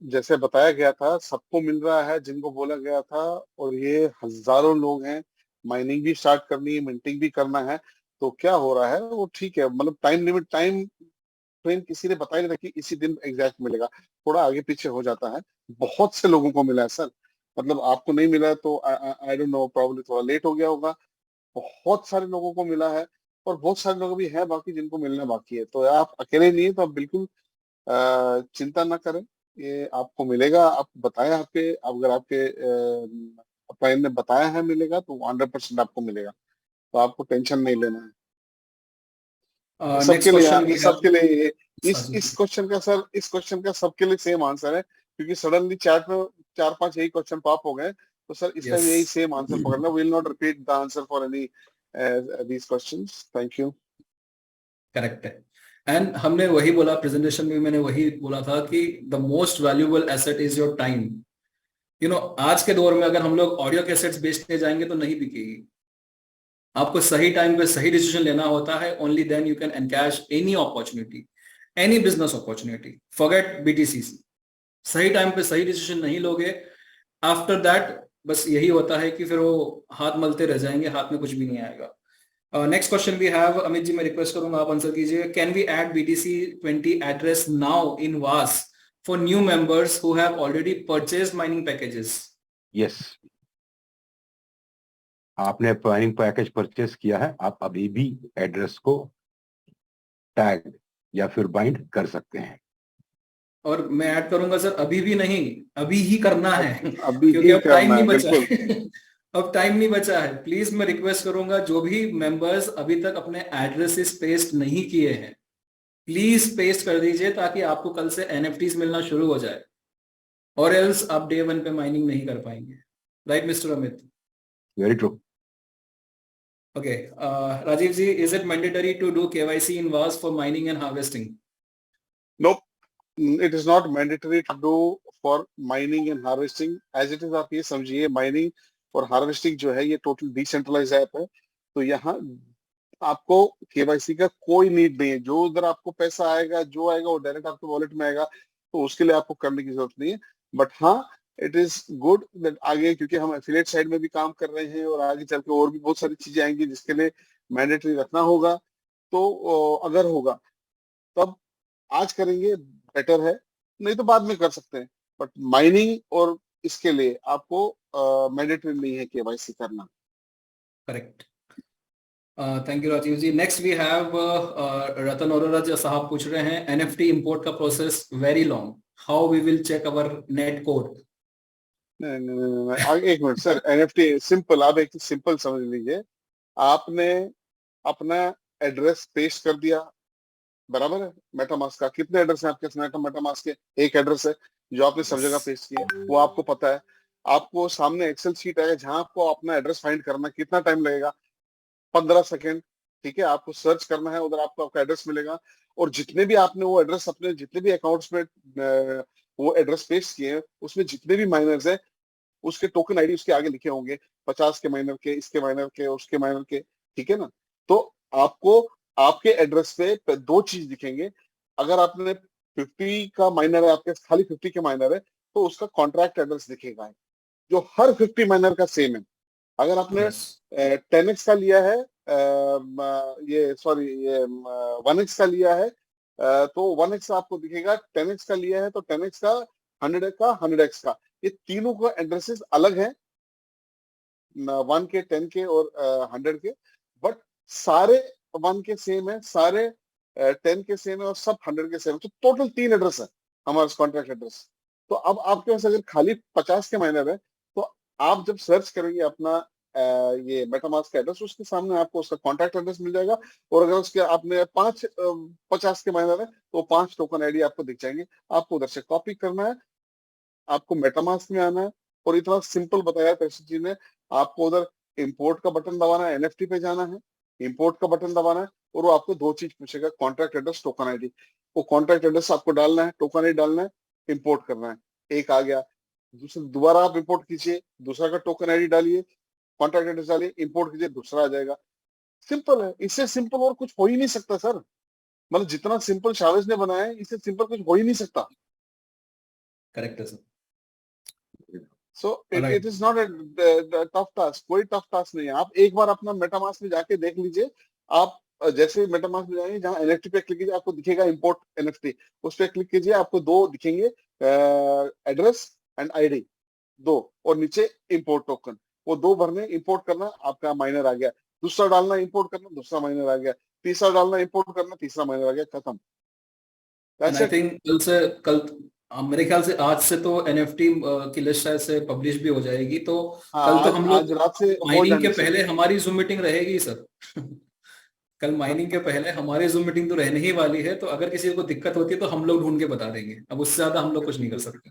जैसे बताया गया था, सबको मिल रहा है जिनको बोला गया था। और ये हजारों लोग हैं। माइनिंग भी स्टार्ट करनी है, मिंटिंग भी करना है। तो क्या हो रहा है वो ठीक है, मतलब टाइम लिमिट, टाइम फ्रेम किसी ने बताया नहीं था कि इसी दिन एग्जैक्ट मिलेगा। थोड़ा आगे पीछे हो जाता है। बहुत से लोगों को मिला है सर। मतलब आपको नहीं मिला तो आई डोंट नो, प्रॉब्लम थोड़ा लेट हो गया होगा। बहुत सारे लोगों को मिला है। और बहुत सारे लोग भी हैं बाकी जिनको मिलना बाकी है। तो आप अकेले नहीं है, तो आप बिल्कुल चिंता ना करें। ये आपको मिलेगा। आप बताया, आपके अगर आपके फ्रेंड ने बताया है मिलेगा, तो 100% आपको मिलेगा। तो आपको टेंशन नहीं लेना है। नेक्स्ट सबके लिए, क्वेश्चन वी हैव। सबके लिए राजीव इस जी। क्वेश्चन का सर, इस क्वेश्चन का सबके लिए सेम आंसर है। क्योंकि सडनली चैट में 4-5 यही क्वेश्चन पॉप हो गए। तो सर इसका यस, भी यही सेम आंसर पकड़ना। Will not repeat the answer for any these questions. Thank you. Correct है। एंड हमने वही बोला प्रेजेंटेशन में, मैंने वही बोला था कि the most valuable asset is your time. आज के दौर में अगर हम लोग ऑडियो कैसेट्स बेचने जाएंगे तो नहीं बिकेगी। आपको सही टाइम पे सही डिसीजन लेना होता है। Only then you can encash any opportunity, any business opportunity. Forget BTCC. सही टाइम पे सही डिसीजन नहीं लोगे, आफ्टर दैट बस यही होता है कि फिर वो हाथ मलते रह जाएंगे, हाथ में कुछ भी नहीं आएगा। Next question we have. Amit ji, मैं रिक्वेस्ट करूंगा आप आंसर कीजिए। Can we add BTC20 address now in was for new members who have already purchased mining packages? yes, आपने माइनिंग पैकेज परचेस किया है, आप अभी भी एड्रेस को टैग या फिर बाइंड कर सकते हैं. और मैं ऐड करूंगा सर, अभी भी नहीं, अभी ही करना है अभी क्योंकि ही अब टाइम करना नहीं है, बचा बिल्कुल। है अब टाइम नहीं बचा है। प्लीज मैं रिक्वेस्ट करूंगा, जो भी मेंबर्स अभी तक अपने एड्रेसेस पेस्ट नहीं किए हैं, प्लीज पेस्ट कर दीजिए ताकि आपको कल से एनएफटीज मिलना शुरू हो जाए। और एल्स आप डे 1 पे माइनिंग नहीं कर पाएंगे। Right mister Amit? Very true. Okay. Rajeev ji, is it mandatory to do KYC in was for mining and harvesting? No, it is not mandatory to do for mining and harvesting as it is. आप ये समझिए, mining और harvesting जो है ये total decentralise app है। तो यहाँ आपको केवाईसी का कोई नीड नहीं है। जो उधर आपको पैसा आएगा, जो आएगा वो डायरेक्ट आपके वॉलेट में आएगा। तो उसके लिए आपको करने की जरूरत नहीं है। बट हाँ, इट इज गुड दैट आगे, क्योंकि हम एफिलिएट साइड में भी काम कर रहे हैं और आगे चल के और भी बहुत सारी चीजें आएंगी जिसके लिए मैंडेटरी रखना होगा। तो अगर होगा तब आज करेंगे, बेटर है। नहीं तो बाद में कर सकते हैं। बट माइनिंग और इसके लिए आपको मैंडेटरी नहीं है केवाईसी करना। Correct. Thank you Rajeev ji. Next we have Ratan Arora ji साहब पूछ रहे हैं, एनएफटी इंपोर्ट का process very long, how we will check our net code? नहीं नहीं नहीं नहीं, एक मिनट सर। एनएफटी सिंपल, आप एक सिंपल समझ लीजिए। आपने अपना एड्रेस पेस्ट कर दिया, बराबर है। मेटामास्क का कितने एड्रेस है आपके? मेटामास्क के एक एड्रेस है जो आपने सब जगह पेस्ट किया, वो आपको पता है। आपको सामने एक्सेल शीट आएगा जहां आपको अपना एड्रेस फाइंड करना है। कितना टाइम लगेगा? 15 सेकेंड। ठीक है, आपको सर्च करना है, उधर आपको आपका एड्रेस मिलेगा। और जितने भी आपने वो एड्रेस अपने जितने भी अकाउंट्स में वो एड्रेस पेस्ट किए हैं, उसमें जितने भी माइनर्स है उसके टोकन आईडी उसके आगे लिखे होंगे। 50 के माइनर के, इसके माइनर के, उसके माइनर के। ठीक है ना? तो आपको आपके एड्रेस पे दो चीज दिखेंगे। अगर आपने 50 का माइनर है आपके, खाली 50 के माइनर है, तो उसका कॉन्ट्रैक्ट एड्रेस दिखेगा जो हर 50 माइनर का सेम है। अगर आपने यस 10x का लिया है, ये सॉरी ये 1x का लिया है, तो 1x आपको दिखेगा, 10x का लिया है तो 10x का, 100 का 100x का, ये तीनों का एड्रेसेस अलग है, 1 के, 10 के और 100 के, बट सारे 1 के सेम है, सारे 10 के सेम है और सब 100 के सेम है, तो टोटल 3 एड्रेस है हमारा कॉन्ट्रैक्ट एड्रेस। तो अब आपके पास अगर खाली 50 के माइनर है, तो आप जब सर्च करेंगे अपना ये मेटामास्क का एड्रेस, उसके सामने आपको उसका कॉन्टैक्ट एड्रेस मिल जाएगा, और अगर उसके आपने 50 के माइनर है तो 5 टोकन आईडी आपको दिख जाएंगे। आपको उधर से कॉपी करना है, आपको मेटामास्क में आना है, और इतना सिंपल बताया कृष्ण जी ने। आपको उधर इंपोर्ट का बटन दबाना है, एनएफटी पे जाना है, इंपोर्ट का बटन दबाना है, और वो आपको 2 चीज पूछेगा, कॉन्ट्रैक्ट एड्रेस, टोकन आईडी। वो कॉन्ट्रैक्ट एड्रेस आपको डालना है, टोकन आईडी डालना है, इंपोर्ट करना है, एक आ गया। दूसरा दोबारा आप इंपोर्ट कीजिए, दूसरा का टोकन आईडी डालिए, कॉन्ट्रैक्ट एड्रेस डालिए, इंपोर्ट कीजिए, दूसरा आ जाएगा। सिंपल है, इससे सिंपल और कुछ हो ही नहीं सकता सर। मतलब जितना सिंपल शावेज ने बनाया है, इससे सिंपल कुछ हो ही नहीं सकता। करेक्ट है sir. So it right is not tough task, कोई टफ टास्क नहीं है। आप एक बार अपना मेटामास्क में जाके देख लीजिए। आप जैसे मेटामास्क में जाएंगे, जहाँ एनएफटी पे क्लिक कीजिए, आपको दिखेगा इंपोर्ट एनएफटी, उस पर क्लिक कीजिए, आपको 2 दिखेंगे, एड्रेस एंड आईडी 2, और नीचे इंपोर्ट टोकन। वो 2 भरने, इंपोर्ट करना, आपका माइनर आ गया। दूसरा डालना, इंपोर्ट करना, दूसरा माइनर आ गया। तीसरा डालना, इंपोर्ट करना, तीसरा माइनर आ गया, खत्म। And That's I it. Think कल मेरे ख्याल से आज से तो एनएफटी की लिस्ट शायद से पब्लिश भी हो जाएगी, तो हाँ, कल तो आज हम आज लोग रात से होल्ड माइनिंग एंड के डिसाइड। पहले हमारी जूम मीटिंग रहेगी सर। कल माइनिंग के पहले हमारी जूम मीटिंग तो रहने ही वाली है, तो अगर किसी को दिक्कत होती है तो हम लोग ढूंढ के बता देंगे, अब उससे ज्यादा हम लोग कुछ नहीं कर सकते।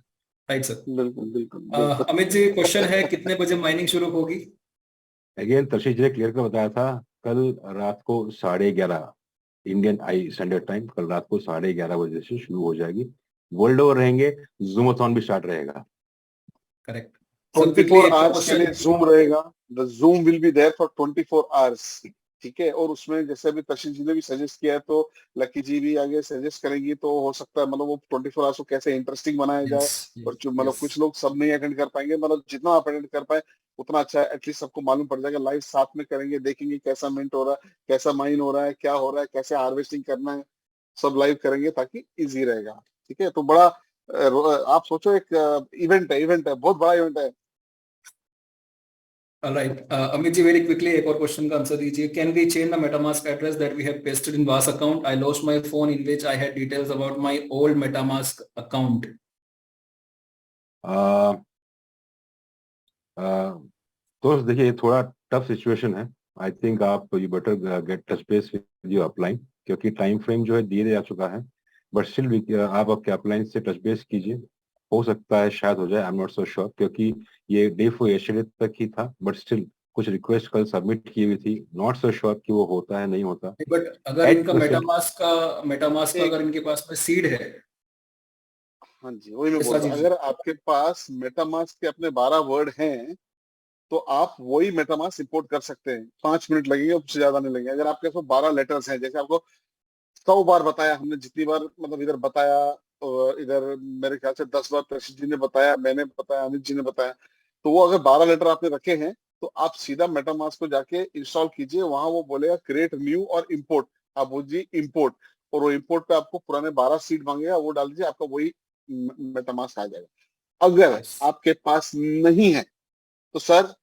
Right sir. बिल्कुल बिल्कुल बिल्कुल। अमित जी, क्वेश्चन है कितने बजे माइनिंग शुरू होगी? अगेन तशीश जी ने क्लियर कर बताया था, कल रात को 11:30 इंडियन आई स्टैंडर्ड टाइम, कल रात को 11:30 बजे से शुरू हो जाएगी। वर्ल्ड ओवर रहेंगे, जूमथॉन भी स्टार्ट रहेगा। Correct sir. 24 क्विकली एक आवर्स के क्वेश्चन। लिए जूम रहेगा। The Zoom will be there for 24 hours. ठीक है, और उसमें जैसे अभी कशिश जी ने भी सजेस्ट किया है, तो लकी जी भी आगे सजेस्ट करेंगी, तो हो सकता है मतलब वो 24 आवर्स को कैसे इंटरेस्टिंग बनाया जाए। यस और जो मतलब यस। कुछ लोग सब नहीं अटेंड कर पाएंगे, मतलब जितना आप अटेंड कर पाए उतना अच्छा है, एटलीस्ट सबको मालूम पड़ जाएगा। लाइव साथ में करेंगे, देखेंगे कैसा मिंट हो रहा है, कैसा माइन हो रहा है, क्या हो रहा है, कैसे हार्वेस्टिंग करना है, सब लाइव करेंगे ताकि इजी रहेगा। ठीक है, तो बड़ा आप सोचो, एक इवेंट है, बहुत बड़ा इवेंट है। Right Amit ji, very quickly एक और क्वेश्चन का आंसर दीजिए। Can we change the MetaMask address that we have pasted in was account? I lost my phone in which I had details about my old MetaMask account. तो देखिए, ये थोड़ा tough situation है। I think आप you better get touch base with your upline, क्योंकि time frame जो है दिए जा चुका है। बट स्टिल आप आपके अपलाइन से टच बेस कीजिए, हो सकता है शायद हो जाए, I am not so sure, क्योंकि ये डे फॉर यस्टरडे तक ही था। बट स्टिल कुछ रिक्वेस्ट कल सबमिट की हुई थी, नॉट सो श्योर कि वो होता है नहीं होता। बट अगर एट इनका प्रेजेंट मेटामास्क का एक अगर इनके पास में सीड है, हाँ जी, वही मैं बोल ऐसा रहा हूँ, चीज। अगर आपके पास मेटामास्क के अपने 12 वर्ड हैं, तो आप वही मेटामास्क इंपोर्ट कर सकते हैं। 5 मिनट लगेंगे, उससे ज्यादा नहीं लगेंगे। अगर आपके पास 12 लेटर्स हैं, जैसे आपको 100 बार बताया हमने, जितनी बार मतलब इधर बताया, और इधर मेरे ख्याल से 10 बार प्रशिद जी ने बताया, मैंने बताया, अमित जी ने बताया, तो वो अगर 12 लेटर आपने रखे हैं, तो आप सीधा मेटामास्क को जाके इंस्टॉल कीजिए। वहां वो बोलेगा क्रिएट न्यू और इम्पोर्ट, आप बोलिए इम्पोर्ट, और वो इम्पोर्ट पे आपको पुराने 12 सीट मांगेगा, वो डाल दीजिए, आपका वही मेटामास्क आ जाएगा। अगर यस आपके पास नहीं है, तो सर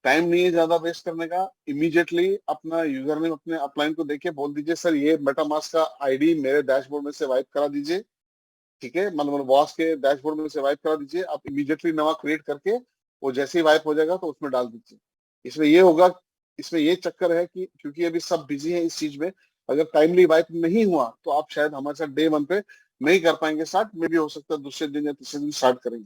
टाइम नहीं है ज्यादा वेस्ट करने का, इमीडिएटली अपना यूजर नेम अपने अपलाइन को देके बोल दीजिए, सर ये मेटामास्क का आईडी मेरे डैशबोर्ड में से वाइप करा दीजिए। ठीक है, मतलब बॉस के डैशबोर्ड में से वाइप करा दीजिए। आप इमीडिएटली नवा क्रिएट करके वो जैसे ही वाइप हो जाएगा तो उसमें डाल दीजिए। इसमें ये होगा, इसमें ये चक्कर है कि क्योंकि अभी सब बिजी है इस चीज में, अगर टाइमली वाइप नहीं हुआ तो आप शायद हमारे साथ डे 1 पे नहीं कर पाएंगे स्टार्ट, में भी हो सकता है दूसरे दिन या तीसरे दिन स्टार्ट करेंगे।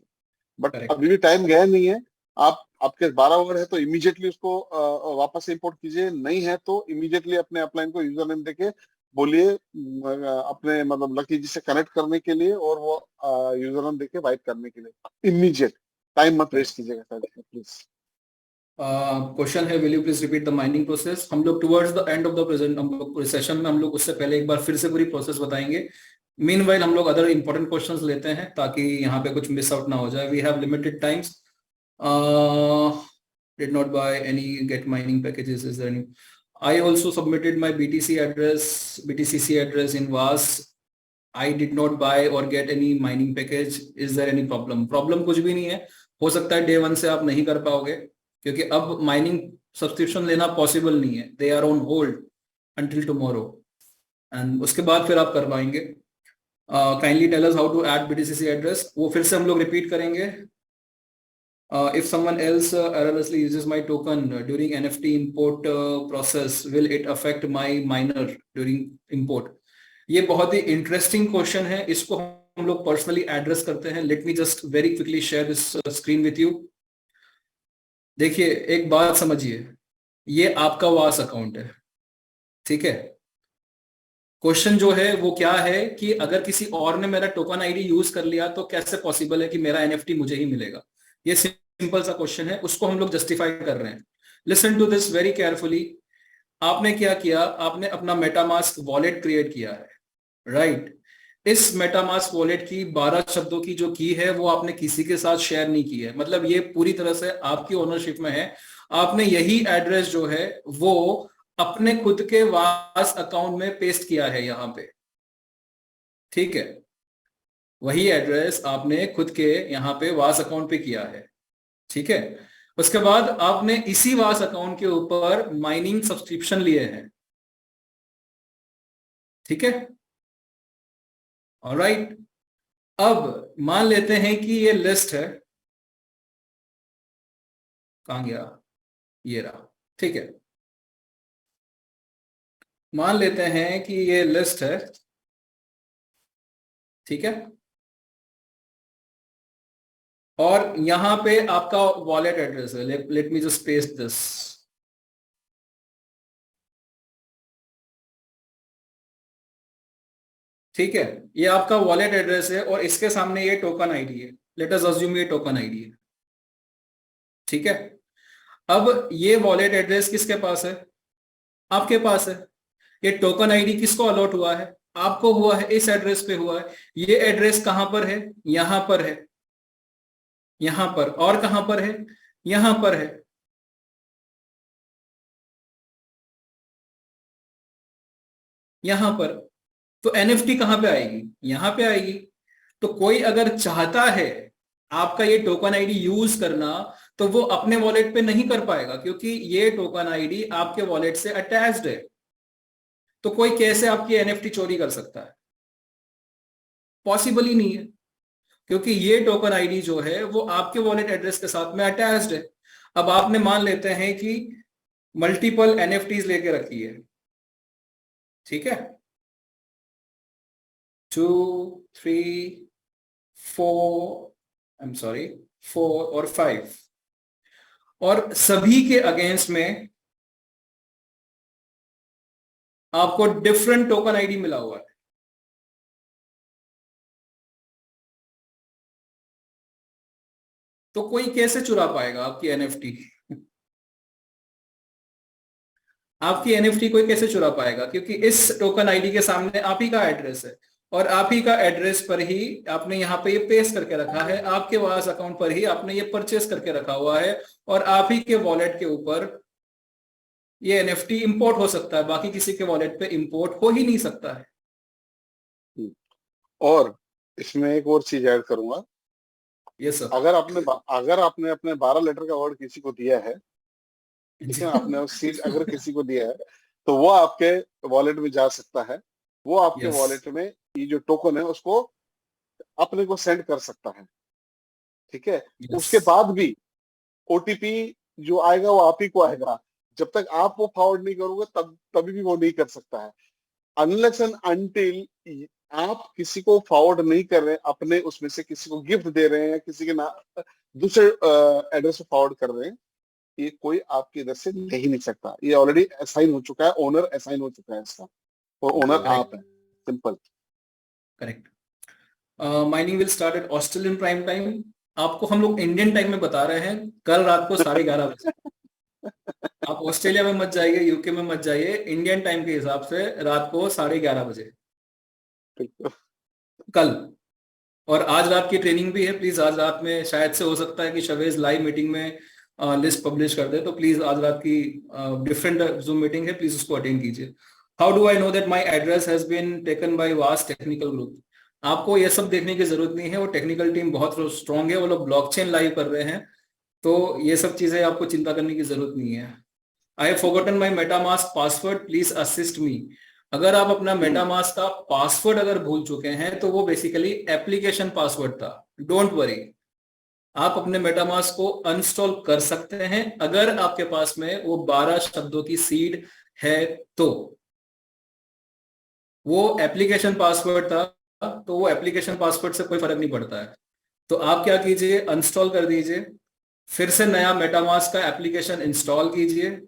But correct. अभी भी टाइम गया नहीं है। आप आपके 12 ओवर है तो इमीडिएटली उसको वापस से इंपोर्ट कीजिए, नहीं है तो इमीडिएटली अपने अपलाइन को यूजर नेम देके बोलिए अपने मतलब लकी जी से कनेक्ट करने के लिए, और वो यूजर नेम देके वाइप करने के लिए इमीडिएट। टाइम मत वेस्ट कीजिएगा सर, प्लीज। क्वेश्चन है, will you please repeat the mining process? हम लोग towards the end of the present हम लोग सेशन में हम लोग उससे पहले एक बार फिर से पूरी प्रोसेस बताएंगे। मीनवाइल हम लोग अदर इंपॉर्टेंट क्वेश्चंस लेते हैं ताकि यहाँ पे कुछ मिस आउट ना हो जाए. We have limited times. Did not buy any get mining packages. Is there any? I also submitted my BTCC address in VAS. I did not buy or get any mining package. Is there any problem? Problem कुछ भी नहीं है. हो सकता है day 1 से आप नहीं कर पाओगे क्योंकि अब mining सब्सक्रिप्शन लेना पॉसिबल नहीं है. They are on hold until tomorrow. And उसके बाद फिर आप कर पाएंगे. Kindly tell us how to add BTCC address. वो फिर से हम लोग रिपीट करेंगे. If someone else erroneously uses my token during NFT import process, will it affect my miner during import? ये बहुत ही इंटरेस्टिंग क्वेश्चन है. इसको हम लोग पर्सनली एड्रेस करते हैं. Late me just very quickly share this screen with you. देखिए, एक बात समझिए, ये आपका वास अकाउंट है, ठीक है. क्वेश्चन जो है वो क्या है कि अगर किसी और ने मेरा टोकन आईडी यूज कर लिया तो कैसे पॉसिबल है कि मेरा एनएफटी मुझे ही मिलेगा. ये सिंपल सा क्वेश्चन है, उसको हम लोग जस्टिफाई कर रहे हैं. Listen to this very carefully. आपने क्या किया, आपने अपना मेटामास्क वॉलेट क्रिएट किया है, राइट. इस मेटामास्क वॉलेट की 12 शब्दों की जो की है वो आपने किसी के साथ शेयर नहीं की है. मतलब ये पूरी तरह से आपकी ओनरशिप में है. आपने यही एड्रेस जो है वो अपने खुद के वास अकाउंट में पेस्ट किया है यहाँ पे, ठीक है. वही एड्रेस आपने खुद के यहाँ पे वास अकाउंट पे किया है, ठीक है. उसके बाद आपने इसी वास अकाउंट के ऊपर माइनिंग सब्सक्रिप्शन लिए हैं, ठीक है. ऑलराइट. अब मान लेते हैं कि ये लिस्ट है. कहां गया, ये रहा, ठीक है. मान लेते हैं कि ये लिस्ट है, ठीक है. और यहां पे आपका वॉलेट एड्रेस है. Late me just paste this. ठीक है, ये आपका वॉलेट एड्रेस है और इसके सामने ये टोकन आईडी है. लेट अस अज्यूम ये टोकन आईडी है, ठीक है. अब ये वॉलेट एड्रेस किसके पास है, आपके पास है. ये टोकन आईडी किसको अलॉट हुआ है, आपको हुआ है. इस एड्रेस पे हुआ है. ये एड्रेस कहां पर है, यहां पर है, यहां पर. और कहां पर है, यहां पर है. यहां पर. तो एनएफटी कहां पे आएगी, यहां पे आएगी. तो कोई अगर चाहता है आपका ये टोकन आईडी यूज करना तो वो अपने वॉलेट पे नहीं कर पाएगा क्योंकि ये टोकन आईडी आपके वॉलेट से अटैच्ड है. तो कोई कैसे आपकी एनएफटी चोरी कर सकता है, पॉसिबल ही नहीं है क्योंकि ये टोकन आईडी जो है वो आपके वॉलेट एड्रेस के साथ में अटैच्ड है. अब आपने मान लेते हैं कि मल्टीपल एनएफटीज लेके रखी है, ठीक है. 2, 3, 4, आई एम सॉरी, 4 और 5, और सभी के अगेंस्ट में आपको डिफरेंट टोकन आईडी मिला हुआ है. तो कोई कैसे चुरा पाएगा आपकी एनएफटी, आपकी एनएफटी कोई कैसे चुरा पाएगा क्योंकि इस टोकन आईडी के सामने आप ही का एड्रेस है और आप ही का एड्रेस पर ही आपने यहाँ पे ये पेस्ट करके रखा है. आपके वास अकाउंट पर ही आपने ये परचेस करके रखा हुआ है और आप ही के वॉलेट के ऊपर ये एनएफटी इंपोर्ट हो सकता है. बाकी किसी के वॉलेट पे इंपोर्ट हो ही नहीं सकता है. और इसमें एक और चीज ऐड करूंगा. Yes sir. अगर आपने अपने 12 लेटर का वर्ड किसी को दिया है, ठीक है, आपने उस सीट अगर किसी को दिया है तो वो आपके वॉलेट में जा सकता है. वो आपके Yes. वॉलेट में ये जो टोकन है उसको अपने को सेंड कर सकता है, ठीक है. Yes. उसके बाद भी ओटीपी जो आएगा वो आप ही को आएगा. जब तक आप वो फॉरवर्ड नहीं करोगे तभी भी वो नहीं कर सकता है. अनलेस एंड अनटिल आप किसी को फॉरवर्ड नहीं कर रहे, अपने उसमें से किसी को गिफ्ट दे रहे हैं, किसी के दूसरे एड्रेस पे फॉरवर्ड कर रहे हैं, ये कोई आपके इधर से ले ही नहीं सकता. ये ऑलरेडी असाइन हो चुका है, ओनर असाइन हो चुका है इसका, और ओनर आप है. Simple. Correct. Mining will start at Australian prime time. आपको हम लोग इंडियन टाइम में बता रहे हैं, कल रात को 11:30 बजे. आप ऑस्ट्रेलिया में मत जाइए, यूके में मत जाइए. इंडियन टाइम के हिसाब से रात को 11:30 बजे. कल, और आज रात की ट्रेनिंग भी है। प्लीज आज रात में शायद से हो सकता है कि शवेज लाइव मीटिंग में लिस्ट पब्लिश कर दे, तो प्लीज आज रात की डिफरेंट जूम मीटिंग है, प्लीज उसको अटेंड कीजिए। How do I know that my address has been taken by vast technical group? आपको ये सब देखने की जरूरत नहीं है, वो टेक्निकल टीम बहुत स्ट्रांग है, वो लोग ब्लॉकचेन लाइव कर रहे हैं, तो ये सब चीजें आपको चिंता करने की जरूरत नहीं है। I have forgotten my MetaMask password, please assist मी। अगर आप अपना मेटामास्क का पासवर्ड अगर भूल चुके हैं तो वो बेसिकली एप्लीकेशन पासवर्ड था। डोंट वरी, आप अपने मेटामास्क को अनस्टॉल कर सकते हैं अगर आपके पास में वो 12 शब्दों की सीड है तो। वो एप्लीकेशन पासवर्ड था, तो वो एप्लीकेशन पासवर्ड से कोई फर्क नहीं पड़ता है। तो आप क्या कीजिए, अनस्टॉल कर दीजिए, फिर से नया मेटामास्क का एप्लीकेशन इंस्टॉल कीजिए,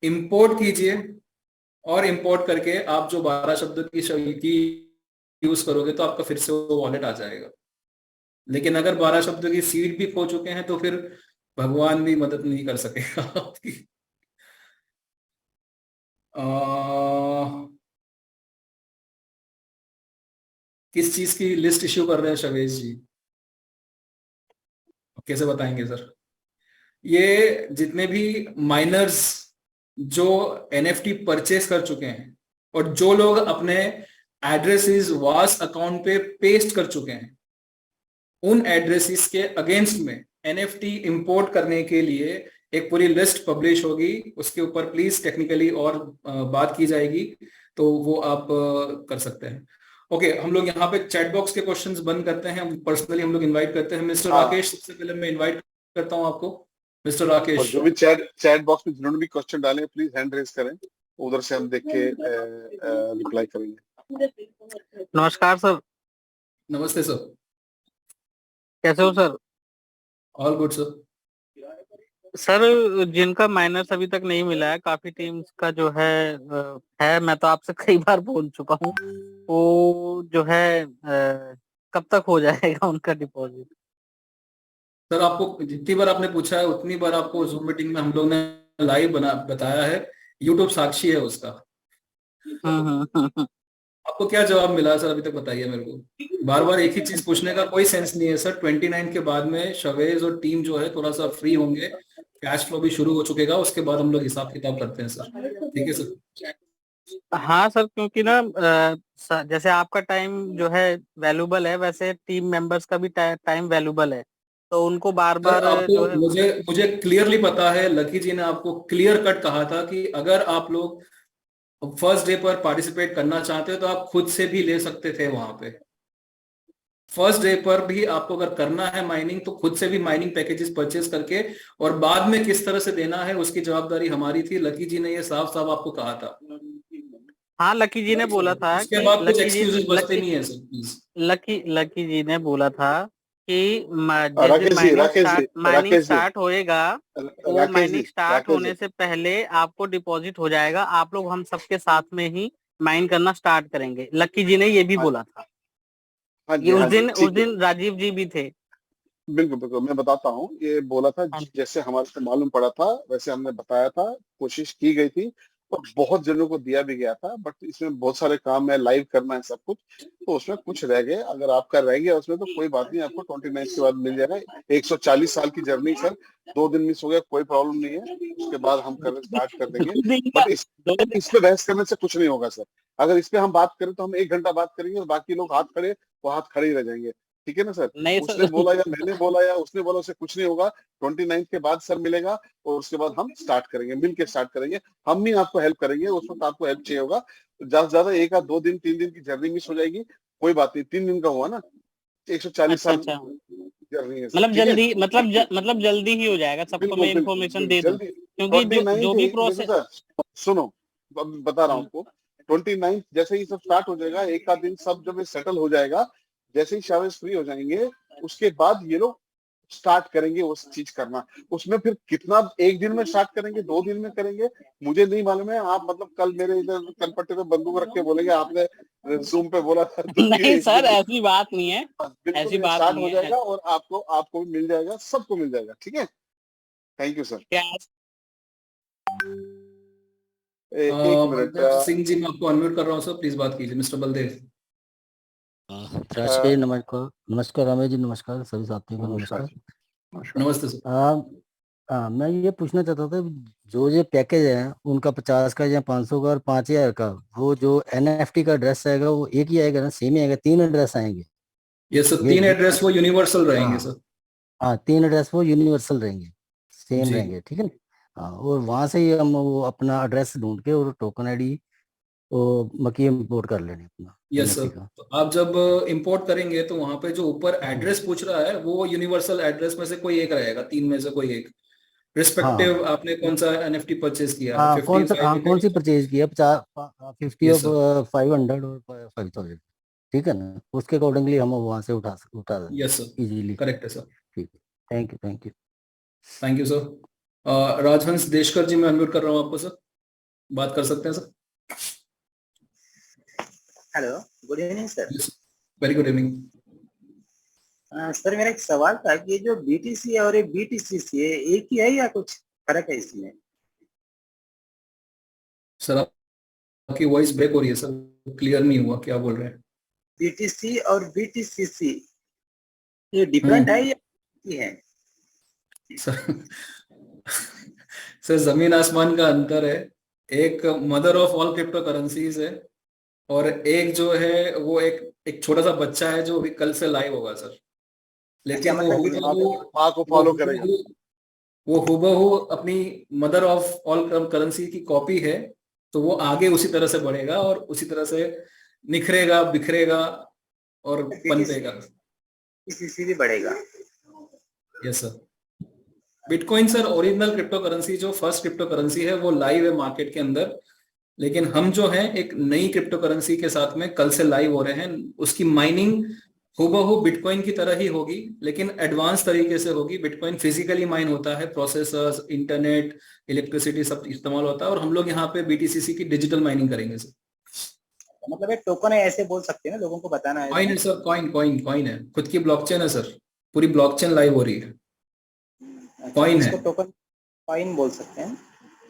इंपोर्ट कीजिए, और इंपोर्ट करके आप जो 12 शब्दों की यूज करोगे तो आपका फिर से वो वॉलेट आ जाएगा। लेकिन अगर 12 शब्दों की सीड भी खो चुके हैं तो फिर भगवान भी मदद नहीं कर सकेगा आपकी। किस चीज की लिस्ट इश्यू कर रहे हैं शवेश जी, कैसे बताएंगे सर? ये जितने भी माइनर्स जो एनएफटी परचेस कर चुके हैं और जो लोग अपने एड्रेसेस वास अकाउंट पे पेस्ट कर चुके हैं, उन एड्रेसेस के अगेंस्ट में एनएफटी इंपोर्ट करने के लिए एक पूरी लिस्ट पब्लिश होगी। उसके ऊपर प्लीज टेक्निकली और बात की जाएगी, तो वो आप कर सकते हैं। ओके, हम लोग यहाँ पे चैट बॉक्स के क्वेश्चंस बंद करते हैं, पर्सनली हम लोग इनवाइट करते हैं। मिस्टर राकेश, सबसे पहले मैं इनवाइट करता हूँ आपको। मिस्टर और राकेश, जो भी चैट बॉक्स में जिन्होंने भी क्वेश्चन डाले प्लीज हैंड रेज करें, उधर से हम देख के रिप्लाई करेंगे। नमस्कार सर। नमस्ते सर, कैसे हो sir? All good sir. Sir, जिनका माइनर्स अभी तक नहीं मिला है, काफी टीम्स का जो है मैं तो आपसे कई बार बोल चुका हूँ, वो जो है कब तक हो जाएगा उनका डिपॉजिट? सर आपको जितनी बार आपने पूछा है उतनी बार आपको जूम मीटिंग में हम लोग ने लाइव बताया है, यूट्यूब साक्षी है उसका। आपको क्या जवाब मिला सर अभी तक, बताइए मेरे को। बार बार एक ही चीज पूछने का कोई सेंस नहीं है सर। 29 के बाद में शवेज और टीम जो है थोड़ा सा फ्री होंगे, कैश फ्लो भी शुरू हो चुकेगा, उसके बाद हम लोग हिसाब किताब करते हैं सर। ठीक है सर? हाँ सर, क्योंकि ना जैसे आपका टाइम जो है वैल्यूबल है, वैसे टीम मेंबर्स का भी टाइम वैल्यूबल है, तो उनको बार सर बार आपको जो है मुझे क्लियरली पता है, लकी जी ने आपको क्लियर कट कहा था कि अगर आप लोग फर्स्ट डे पर पार्टिसिपेट करना चाहते हो तो आप खुद से भी ले सकते थे वहां पे। फर्स्ट डे पर भी आपको अगर करना है माइनिंग तो खुद से भी माइनिंग पैकेजेस परचेस करके, और बाद में किस तरह से देना है उसकी जवाबदारी हमारी थी। लकी जी ने ये साफ साफ आपको कहा था। हाँ, लकी जी ने बोला था उसके कि बाद कुछ एक्सक्यूजेस बचते नहीं है सर, प्लीज। लकी जी ने बोला था कि जिस दिन माइनिंग स्टार्ट होएगा, वो माइनिंग स्टार्ट होने से पहले आपको डिपॉजिट हो जाएगा, आप लोग हम सबके साथ में ही माइन करना स्टार्ट करेंगे। लकी जी ने ये भी बोला था। ये उस दिन राजीव जी भी थे। बिल्कुल बिल्कुल, मैं बताता हूँ। ये बोला था जैसे हमारे से मालूम पड़ा था वैसे हमने बताया था, कोशिश की गई थी और बहुत जनों को दिया भी गया था, बट इसमें बहुत सारे काम है, लाइव करना है सब कुछ, तो उसमें कुछ रह गए। अगर आपका रह गया उसमें तो कोई बात नहीं, आपको 29 के बाद मिल जाएगा। 140 साल की जर्नी सर, 2 दिन मिस हो गया कोई प्रॉब्लम नहीं है, उसके बाद हम स्टार्ट कर देंगे। बट इस पे बहस करने से कुछ नहीं होगा सर। अगर इस पे हम बात करें तो हम 1 घंटा बात करेंगे और बाकी लोग हाथ खड़े वो हाथ खड़े ही रह जाएंगे। ठीक है ना सर? नहीं उसने सर, बोला या मैंने बोला या उसने बोला, उससे कुछ नहीं होगा। 29 के बाद सर मिलेगा और उसके बाद हम स्टार्ट करेंगे, मिलके स्टार्ट करेंगे। हम ही आपको हेल्प करेंगे, उस वक्त आपको हेल्प चाहिए होगा। ज्यादा से ज्यादा 1 या 2 दिन 3 दिन की जर्नी मिस हो जाएगी, कोई बात नहीं। 3 दिन का हुआ ना, 140 साल जर्नी है सर। मतलब जल्दी ही हो जाएगा, सबको मैं इन्फॉर्मेशन दे दूं, क्योंकि जो भी प्रोसेस। सुनो, बता रहा हूँ आपको। 29 जैसे ही सब स्टार्ट हो जाएगा, 1 आध दिन सब जब सेटल हो जाएगा, जैसे ही शावेज फ्री हो जाएंगे उसके बाद ये लोग स्टार्ट करेंगे उस चीज करना। उसमें फिर कितना 1 दिन में स्टार्ट करेंगे, 2 दिन में करेंगे, मुझे नहीं मालूम है। आप मतलब कल मेरे इधर कनपट्टे पे बंदूक रख के बोलेंगे आपने जूम पे बोला था तो नहीं सर, ऐसी बात नहीं है, ऐसी बात स्टार्ट नहीं हो है। जाएगा और आपको भी मिल जाएगा, सबको मिल जाएगा। ठीक है, थैंक यू सर। एक मिनट बलदेव सिंह जी, मैं आपको अनम्यूट कर रहा हूँ सर, प्लीज बात कीजिए। मिस्टर बलदेव। त्राश जी नमस्कार। नमस्कार रमेश जी, नमस्कार सभी साथियों को नमस्कार नमस्कार। नमस्कार। नमस्ते सर। मैं ये पूछना चाहता था, जो ये पैकेज है उनका 50 का या 500 का और 5,000 का, वो जो एनएफटी का एड्रेस आएगा वो एक ही आएगा ना, सेम ही आएगा, 3 एड्रेस आएंगे? ये सर ये 3 एड्रेस वो यूनिवर्सल रहेंगे हाँ सर। हाँ, 3 एड्रेस वो यूनिवर्सल रहेंगे, सेम जी रहेंगे, ठीक है ना? हाँ, और वहां से ही हम वो अपना एड्रेस ढूंढ के और टोकन आईडी वो मकी इम्पोर्ट कर लेने अपना यस सर। एनएफटी का। तो आप जब इंपोर्ट करेंगे तो वहां पे जो ऊपर एड्रेस पूछ रहा है वो यूनिवर्सल एड्रेस में से कोई एक रहेगा, 3 में से कोई एक, हाँ रिस्पेक्टिव आपने कौन सा एनएफटी परचेज किया है, हाँ, 50, कौन 500। सी परचेज किया? 50 यस ऑफ सर। 500 और 5,000, ठीक है ना? उसके अकॉर्डिंगली हम वहां से उठा देंगे यस सर। इजीली। करेक्ट है सर। ठीक है, thank you thank you. Thank you sir. Rajhans Deshkar ji, मैं अनम्यूट कर रहा हूँ आपको सर, बात कर सकते हैं sir. Hello, good evening sir. Very good evening. Sir मेरा एक सवाल था कि ये जो बीटीसी और ये बीटीसीसी है एक ही है या कुछ फर्क है इसमें? सर आपकी वॉइस ब्रेक हो रही है सर, क्लियर नहीं हुआ क्या बोल रहे हैं। बीटीसी और बीटीसीसी ये डिफरेंट है या एक ही है? सर सर जमीन आसमान का अंतर है। एक mother of all crypto currencies है, और एक जो है वो एक छोटा सा बच्चा है जो अभी कल से लाइव होगा सर। अच्छा, लेकिन वो मतलब माँ को फॉलो करेगा। वो हुबहू अपनी मदर ऑफ ऑल करेंसी की कॉपी है, तो वो आगे उसी तरह से बढ़ेगा और उसी तरह से निखरेगा, बिखरेगा और पनपेगा। बीटीसीसी भी बढ़ेगा? Yes sir. Bitcoin sir original crypto currency, जो फर्स्ट क्रिप्टो करेंसी है, वो लाइव है मार्केट के अंदर। लेकिन हम जो है एक नई क्रिप्टो करेंसी के साथ में कल से लाइव हो रहे हैं। उसकी माइनिंग हूबहू बिटकॉइन की तरह ही होगी, लेकिन एडवांस तरीके से होगी। बिटकॉइन फिजिकली माइन होता है, प्रोसेसर्स, इंटरनेट, इलेक्ट्रिसिटी सब इस्तेमाल होता है, और हम लोग यहाँ पे बीटीसीसी की डिजिटल माइनिंग करेंगे सर। मतलब एक टोकन है ऐसे बोल सकते हैं ना, लोगों को बताना है। कॉइन है सर, कॉइन है, खुद की ब्लॉकचेन है सर, पूरी ब्लॉकचेन लाइव हो रही है। अच्छा, कॉइन इसको है। टोकन कॉइन बोल सकते हैं।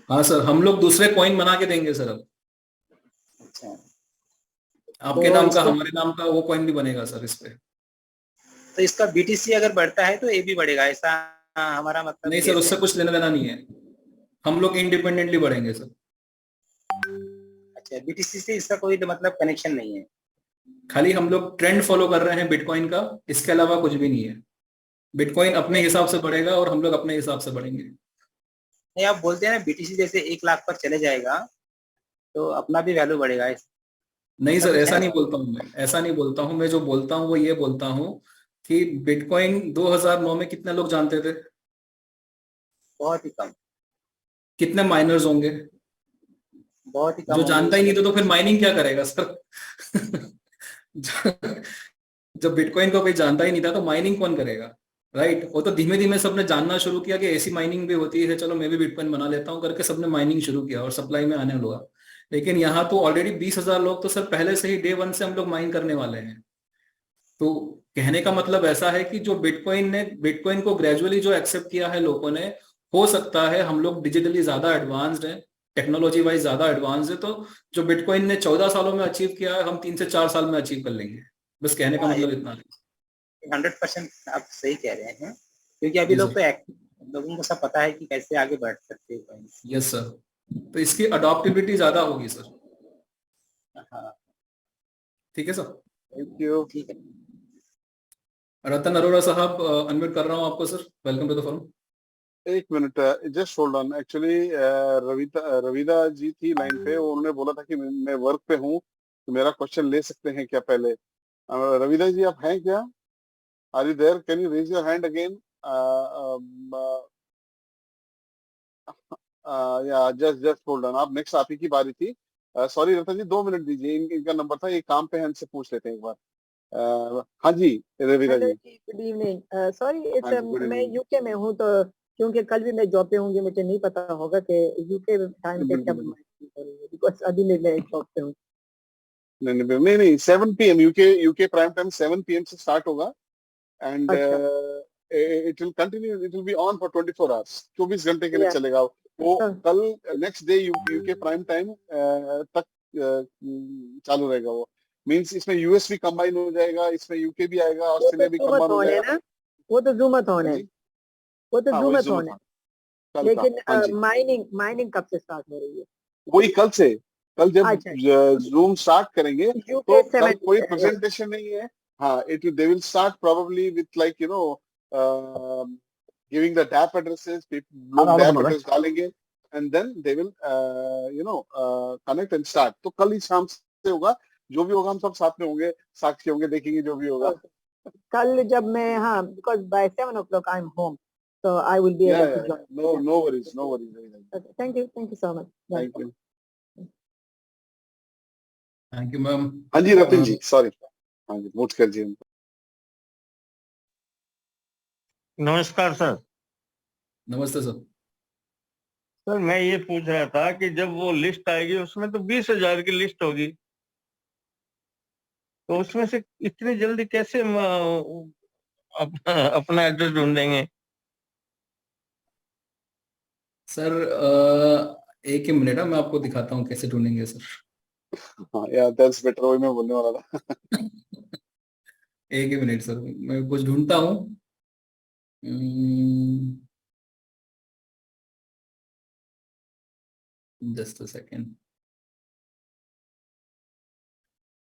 हाँ सर, हम लोग दूसरे कॉइन बना के देंगे सर अब। अच्छा, आपके तो नाम का, इसको हमारे नाम का वो कॉइन भी बनेगा सर इस पे। तो इसका बीटीसी अगर बढ़ता है तो ये भी बढ़ेगा, ऐसा हमारा मतलब नहीं सर, कैसे उससे है? कुछ लेना देना नहीं है, हम लोग इंडिपेंडेंटली बढ़ेंगे सर। अच्छा, बीटीसी से इसका कोई मतलब कनेक्शन नहीं है? खाली हम लोग ट्रेंड फॉलो कर रहे हैं बिटकॉइन का, इसके अलावा कुछ भी नहीं है। बिटकॉइन अपने हिसाब से बढ़ेगा और हम लोग अपने हिसाब से बढ़ेंगे। नहीं, आप बोलते हैं ना बीटीसी जैसे 1 लाख पर चले जाएगा तो अपना भी वैल्यू बढ़ेगा, नहीं ऐसा सर, कुछ ऐसा है? नहीं बोलता हूँ मैं, ऐसा नहीं बोलता हूँ मैं। जो बोलता हूँ वो ये बोलता हूँ कि बिटकॉइन 2009 में कितने लोग जानते थे? बहुत ही कम। कितने माइनर्स होंगे? बहुत ही कम जो होंगे जानता ही उसमें। नहीं था तो फिर माइनिंग क्या करेगा सर? जब बिटकॉइन को कोई जानता ही नहीं था तो माइनिंग कौन करेगा? राइट। वो तो धीमे धीमे सबने जानना शुरू किया कि ऐसी माइनिंग भी होती है, चलो मैं भी बिटकॉइन बना लेता हूँ करके सबने माइनिंग शुरू किया और सप्लाई में आने लगा। लेकिन यहाँ तो ऑलरेडी 20,000 लोग तो सर पहले से ही डे वन से हम लोग माइन करने वाले हैं। तो कहने का मतलब ऐसा है कि जो बिटकॉइन को ग्रेजुअली जो एक्सेप्ट किया है लोगों ने, हो सकता है हम लोग डिजिटली ज्यादा एडवांस्ड हैं, टेक्नोलॉजी वाइज ज्यादा एडवांस है, तो जो बिटकॉइन ने 14 सालों में अचीव किया है हम 3 से 4 साल में अचीव कर लेंगे। बस कहने का हाँ, मतलब इतना है। 100% आप सही कह रहे हैं, क्योंकि अभी जी लोग सर। तो लोगों को सब पता है कि कैसे आगे बढ़ सकते हैं coins। Yes sir. तो इसकी अडॉप्टिबिलिटी ज्यादा होगी सर। हाँ, ठीक है सर। Thank you. ठीक है। रतन अरोड़ा साहब, अनम्यूट कर रहा हूँ आपको sir, welcome to the forum. एक minute, just hold on. Actually Ravida ji थी लाइन पे, उन्होंने बोला था कि मैं वर्क पे हूँ, तो मेरा क्वेश्चन ले सकते हैं क्या पहले? रविदा जी आप हैं क्या? Are you there? Can you raise your hand again? या जस्ट जस्ट होल्ड ऑन, आप नेक्स्ट, आप ही की बारी थी। सॉरी रतन जी, 2 मिनट दीजिए, इनका नंबर था, ये काम पे है, इनसे पूछ लेते हैं एक बार। हाँ जी रविदा हेलो जी। जी, गुड इवनिंग। सॉरी, हाँ जी, गुड मैं इवनिंग। यूके में हूँ, तो क्योंकि कल भी मैं जॉब पे होंगी, मुझे नहीं पता होगा कि यूके टाइम पे क्या बिल्कुल। हो रही है, बिकॉज अभी मैं जॉब पे हूँ। नहीं 7 PM UK prime time 7 PM से स्टार्ट होगा, एंड अच्छा, it will continue, it will be on for 24 hours, 24 घंटे के लिए या चलेगा वो। हाँ, कल next day UK prime time तक चालू रहेगा वो। मींस इसमें यूएस भी कंबाइन हो जाएगा, इसमें यूके भी आएगा, ऑस्ट्रेलिया भी कंबाइन हो जाएगा। वो तो ज़ूमाथॉन है, जी वो तो हाँ, वही ज़ूमाथॉन है। कल का। लेकिन हाँ जी, माइनिंग कब से स्टार्ट हो रही है? वही कल से। कल जब अच्छा, जूम स्टार्ट करेंगे यूके तो कल 7 कोई प्रेजेंटेशन नहीं है। हाँ, they will start probably with like giving the DApp addresses, लोग डैप एड्रेस डालेंगे and then they will connect and start. तो कल ही शाम से होगा, जो भी होगा हम सब साथ में होंगे, साक्षी होंगे, देखेंगे जो भी होगा। कल जब मैं, हाँ, because by 7 o'clock I am home, so I will be able to join. No worries, no worries. Okay, thank you so much. Thank you. Thank you ma'am. हाँ जी रतन जी, सॉरी। हाँ जी, म्यूट कर जी। नमस्कार सर। नमस्ते सर। सर मैं ये पूछ रहा था कि जब वो लिस्ट आएगी उसमें तो 20,000 की लिस्ट होगी, तो उसमें से इतनी जल्दी कैसे अपना एड्रेस ढूंढेंगे? सर एक ही मिनट है, मैं आपको दिखाता हूँ कैसे ढूंढेंगे सर। हाँ यार, दैट्स बेटर, वही मैं बोलने वाला था। एक ही मिनट सर, मैं कुछ ढूंढता हूँ। जस्ट अ सेकेंड,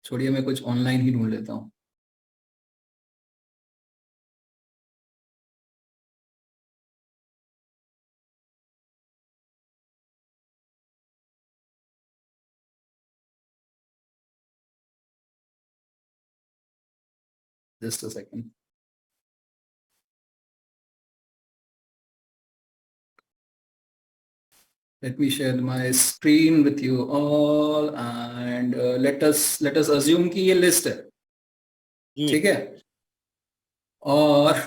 छोड़िए, मैं कुछ ऑनलाइन ही ढूंढ लेता हूँ। Just a second. Let me share my screen with you all and let us assume कि ये लिस्ट है, ठीक है? और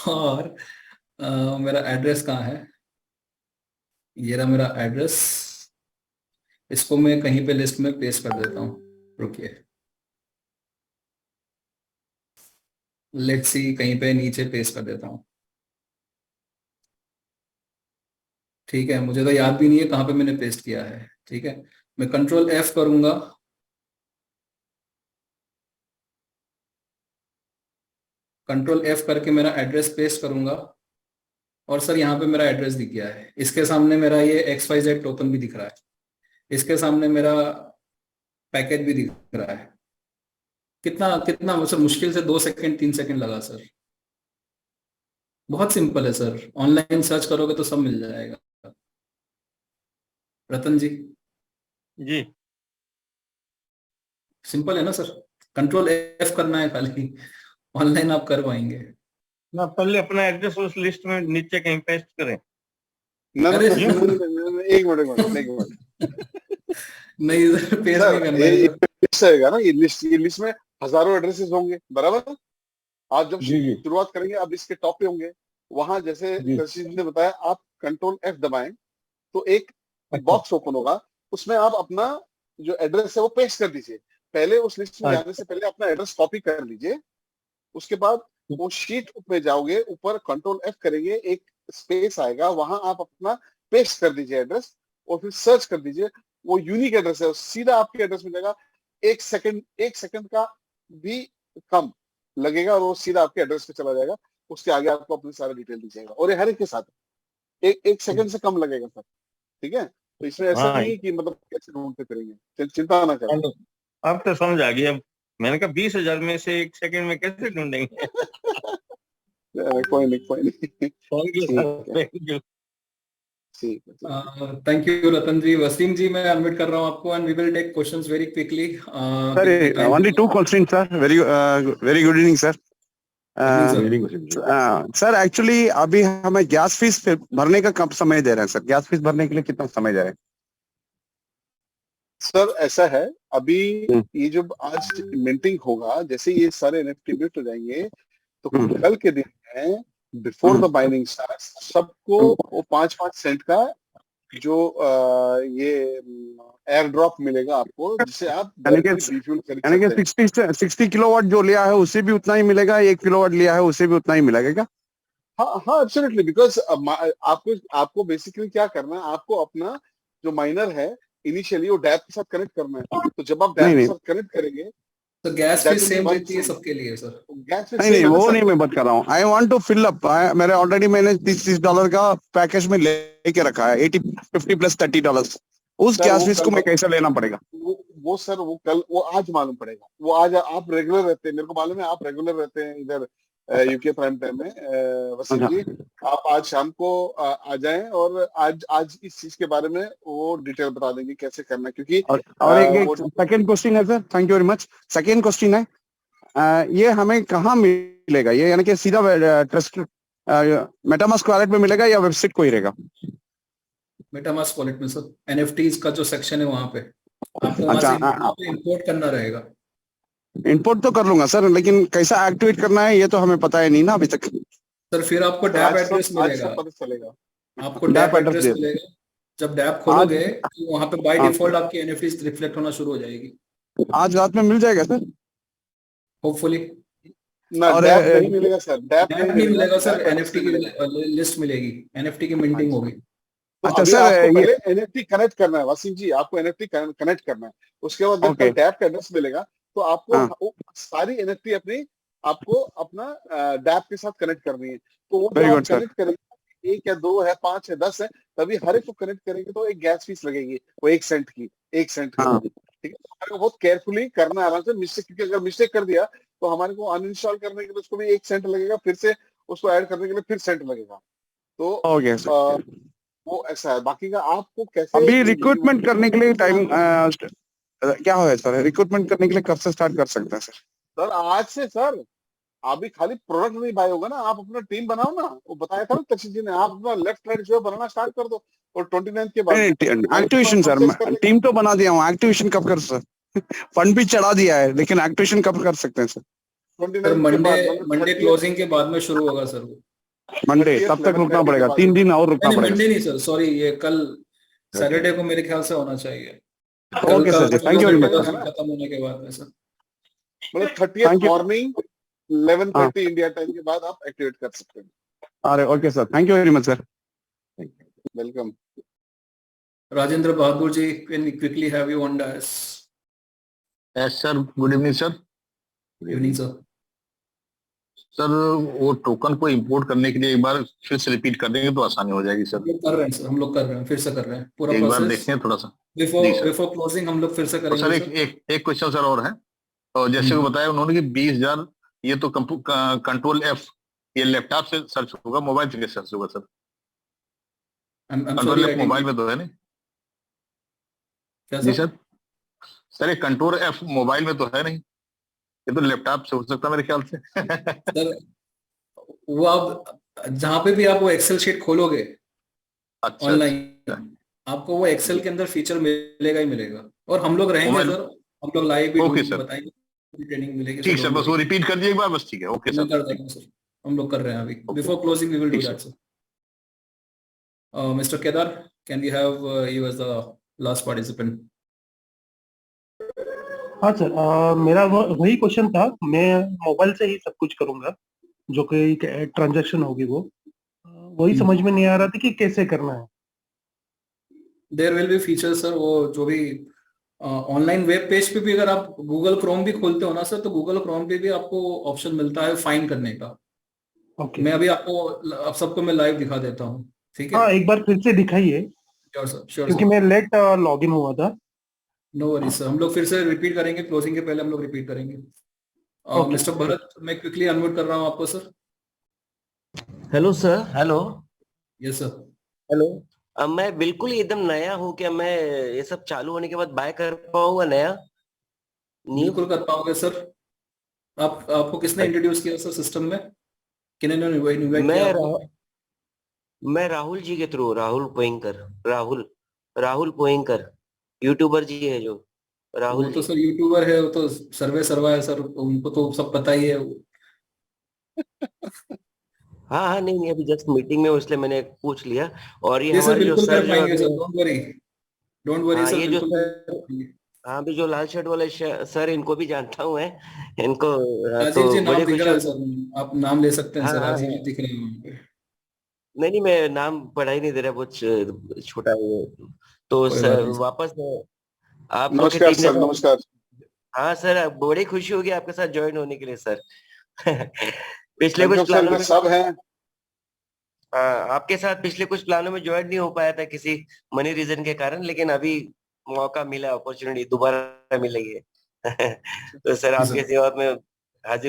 और मेरा एड्रेस कहाँ है? ये रहा मेरा एड्रेस। इसको मैं कहीं पे लिस्ट में पेस्ट कर देता हूँ, रुकिए। लेट्स सी, कहीं पे नीचे पेस्ट कर देता हूँ, ठीक है? मुझे तो याद भी नहीं है कहाँ पे मैंने पेस्ट किया है, ठीक है? मैं कंट्रोल F करूंगा, कंट्रोल F करके मेरा एड्रेस पेस्ट करूंगा और सर यहाँ पे मेरा एड्रेस दिख गया है। इसके सामने मेरा ये XYZ टोकन भी दिख रहा है, इसके सामने मेरा पैकेज भी दिख रहा है। कितना कितना मतलब मुश्किल से 2 सेकंड 3 सेकंड लगा सर। बहुत सिंपल है सर, ऑनलाइन सर्च करोगे तो सब मिल जाएगा। रतन जी जी सिंपल है ना सर, कंट्रोल F करना है खाली, ऑनलाइन आप कर पाएंगे ना। पहले अपना एड्रेस उस लिस्ट में नीचे कहीं पेस्ट करें। एक मिनट नहीं सर, पेस्ट नहीं करना है सर। लिस्ट आएगा ना, ये लिस्ट में हजारों एड्रेसेस होंगे, बराबर? आप जब शुरुआत करेंगे आप इसके टॉप पे होंगे, वहां जैसे कृषि ने बताया, आप कंट्रोल F दबाएं तो एक बॉक्स ओपन होगा, उसमें आप अपना जो एड्रेस है वो पेस्ट कर दीजिए। पहले उस लिस्ट में जाने से पहले अपना एड्रेस कॉपी कर लीजिए, उसके बाद वो शीट में जाओगे, ऊपर कंट्रोल F करेंगे, एक स्पेस आएगा, वहां आप अपना पेस्ट कर दीजिए एड्रेस और फिर सर्च कर दीजिए। वो यूनिक एड्रेस है, सीधा आपके एड्रेस में जाएगा। एक सेकंड का भी कम लगेगा और वो सीधा आपके एड्रेस पे चला जाएगा। उसके आगे आपको अपनी सारा डिटेल दी जाएगा और ये हर एक के साथ एक सेकंड से कम लगेगा सर, ठीक है? तो इसमें ऐसा नहीं है कि मतलब कैसे ढूंढते करेंगे, चिंता ना करें। अब तो समझ आ गई। अब मैंने कहा 20,000 में से 1 सेकंड में कैसे ढूंढेंगे? कोई नहीं। Thank you Ratan ji. वसीम जी, मैं अनम्यूट कर रहा हूँ आपको and we will take questions very quickly. Sir only 2 question sir. Very good evening sir. Sir actually अभी हमें गैस फीस भरने का कब समय दे रहे हैं सर? गैस फीस भरने के लिए कितना समय जाए? सर ऐसा है, अभी ये जब आज मिंटिंग होगा, जैसे ये सारे NFT मिंट हो जाएंगे तो कल के दिन में बिफोर द बाइनिंग स्टार्ट्स सबको वो 5-5 सेंट का जो ये एयर ड्रॉप मिलेगा आपको, जिसे आप रिफ्यूल कर सकते हैं। 60 किलोवाट जो लिया है उसे भी उतना ही मिलेगा, 1 किलोवाट लिया है उसे भी उतना ही मिलेगा क्या? हाँ एब्सोल्युटली, बिकॉज आपको बेसिकली क्या करना है, आपको अपना जो माइनर है इनिशियली वो डैप के साथ कनेक्ट करना है, तो जब आप डैप के साथ कनेक्ट करेंगे तो गैस फीस सेम रहती है सबके लिए सर। गैस फीस नहीं वो नहीं मैं बात कर रहा हूँ। I want to fill up, मेरे ऑलरेडी मैंने $30 का पैकेज में लेके रखा है, 50 प्लस $30। उस गैस फीस को मैं कैसे लेना पड़ेगा? वो सर वो आज मालूम पड़ेगा। वो आज आप रेगुलर रहते हैं, मेरे को मालूम है आप रेगुलर रहते हैं इधर यूके प्राइम टाइम में। वसीम जी आप आज शाम को आ जाएं और आज इस चीज के बारे में वो डिटेल बता देंगे कैसे करना है, क्योंकि और एक सेकंड क्वेश्चन है sir, thank you very much. Second question है, ये हमें कहाँ मिलेगा ये, यानी कि सीधा ट्रस्ट मेटामास्क वॉलेट में मिलेगा या वेबसाइट को ही रहेगा? मेटामास्क वॉलेट में सर, एनएफटीज का जो सेक्शन है वहां पे आपको वहां से इंपोर्ट करना रहेगा। इंपोर्ट तो कर लूंगा सर, लेकिन कैसा एक्टिवेट करना है ये तो हमें पता है नहीं ना अभी तक। सर फिर आपको डैप एड्रेस मिलेगा, आपको डैप एड्रेस मिलेगा। जब डैप खोलोगे तो वहां पे बाय डिफॉल्ट आपकी एनएफटीज रिफ्लेक्ट होना शुरू हो जाएगी। आज रात में मिल जाएगा सर होपफुली। और डैप नहीं मिलेगा सर, डैप नहीं मिलेगा सर, एनएफटी की लिस्ट मिलेगी, एनएफटी की मिंटिंग होगी। तो अच्छा सर, आपको पहले एनएफटी कनेक्ट करना है वसीम जी, आपको एनएफटी कनेक्ट करना है, उसके बाद जब डैप का एड्रेस मिलेगा तो आपको सारी एनएफटी अपनी आपको अपना डैप के साथ कनेक्ट करनी है। तो वो कनेक्ट करेंगे, 1 या 2 है, 5 है, 10 है, तभी हर एक को कनेक्ट करेंगे तो एक गैस फीस लगेगी वो 1 सेंट की। ठीक है, तो बहुत केयरफुली करना है आराम से। मिस्टेक, क्योंकि अगर मिस्टेक कर दिया तो हमारे को अनइंस्टॉल करने के लिए उसको भी 1 सेंट लगेगा, फिर से उसको ऐड करने के लिए फिर सेंट लगेगा। तो वो ऐसा है। बाकी का आपको कैसे अभी रिक्रूटमेंट करने के लिए टाइम क्या है सर? रिक्रूटमेंट करने के लिए कब से स्टार्ट कर सकते हैं सर? सर आज से सर, अभी खाली प्रोडक्ट नहीं बाय होगा ना, आप अपना टीम बनाओ ना, वो बताया था ना तक्षित जी ने, आप अपना लेफ्ट राइट जो बनाना स्टार्ट कर दो और 29 के बाद एक्टिवेशन सर, टीम तो बना दिया हूँ, एक्टिवेशन कब कर सर? फंड भी चढ़ा दिया है, लेकिन एक्टिवेशन कब कर सकते हैं सर? मंडे क्लोजिंग के बाद में शुरू होगा सर। मंडे तब तक रुकना पड़ेगा, 3 दिन और रुकना पड़ेगा। मंडे नहीं सर, सॉरी, ये कल सैटरडे को मेरे ख्याल से होना चाहिए। Okay sir, thank you very much. खत्म होने के बाद में सर, मतलब 30th मॉर्निंग 11:30 इंडिया टाइम के बाद आप एक्टिवेट कर सकते हैं। अरे okay sir, thank you very much sir, welcome. Rajendra Bahadur ji, can quickly have you on dais? Yes sir, good evening sir. Good evening sir. Sir वो टोकन को इंपोर्ट करने के लिए एक बार फिर से रिपीट कर देंगे तो आसानी हो जाएगी सर। कर रहे हैं सर, हम लोग कर रहे हैं, फिर से कर रहे हैं पूरा एक बार देखते हैं थोड़ा सा बिफोर क्लोजिंग हम लोग फिर से करेंगे। सर एक क्वेश्चन सर और है, तो जैसे वो बताया उन्होंने कि 20,000 ये तो कंट्रोल F ये लैपटॉप से सर्च होगा, मोबाइल से कैसे सर्च होगा सर? कंट्रोल F मोबाइल में तो है नहीं जी सर? सर ये कंट्रोल F मोबाइल में तो है नहीं, ये तो लैपटॉप से हो सकता है मेरे ख्याल से। सर वो आप जहां पे भी आप वो एक्सेल शीट खोलोगे ऑनलाइन, आपको वो एक्सेल के अंदर फीचर मिलेगा ही मिलेगा, और हम लोग रहेंगे सर, हम लोग लाइव भी बताएंगे, ट्रेनिंग मिलेगी। ठीक सर, बस वो रिपीट कर दिए एक बार, बस ठीक है। ओके सर, कर देंगे सर, हम लोग कर रहे हैं अभी। Before closing we will do that sir. Mister Kedar, can we have you as the last participant? हाँ सर, मेरा वही क्वेश्चन था। मैं मोबाइल से ही सब कुछ करूंगा, जो कि ट्रांजैक्शन होगी वो वही समझ में नहीं आ रहा था कि कैसे करना है। There will be feature sir, वो जो भी ऑनलाइन वेब पेज पे भी अगर आप गूगल क्रोम भी खोलते हो ना सर, तो गूगल क्रोम पे भी आपको ऑप्शन मिलता है फाइंड करने का। मैं अभी आपको आप सबको मैं लाइव दिखा देता हूँ, ठीक है? हाँ, एक बार फिर से दिखाइए। Sure sir, sure. क्योंकि मैं लेट लॉगिन हुआ था। नो वरीज सर, हम लोग फिर से रिपीट करेंगे, क्लोजिंग के पहले हम लोग रिपीट करेंगे। मिस्टर भरत, मैं क्विकली अनम्यूट कर रहा हूँ आपको sir. Hello sir. Hello. Yes sir. Hello. मैं बिल्कुल एकदम नया हूँ, क्या मैं ये सब चालू होने के बाद बाय कर पाऊंगा नया? बिल्कुल कर पाओगे सर। आपको किसने इंट्रोड्यूस किया सर सिस्टम में? किन्होंने इनवाइट किया? मैं राहुल जी के थ्रू, राहुल पोइंकर यूट्यूबर जी है जो राहुल। वो तो सर यूट्यूबर है, वो तो सर्वा है सर, उनको तो सब पता ही है। हाँ, नहीं, अभी जस्ट मीटिंग में, इसलिए मैंने पूछ लिया। और ये हमारे जो सर, डोंट वरी सर, ये जो सर, हाँ, अभी जो लाल शर्ट वाले सर, इनको भी जानता हूँ मैं, इनको राजीव जी नाम दिख रहा है सर, आप नाम ले सकते हैं सर, राजीव जी दिख रहे हैं। नहीं, मैं नाम पढ़ा ही नहीं दे रहा, बहुत छोटा है। तो कोई सर बात नहीं। वापस आप लोग की नमस्कार टीम ने सर, नमस्कार। हाँ सर, बड़ी खुशी होगी आपके साथ ज्वाइन होने के लिए सर। पिछले कुछ वेलकम सर, प्लानों में सब हैं। आपके साथ पिछले कुछ प्लानों में ज्वाइन नहीं हो पाया था किसी मनी रीजन के कारण, लेकिन अभी मौका मिला, अपॉर्चुनिटी दोबारा मिल रही है। तो सर जी आपकी सर। सेवा में हाजिर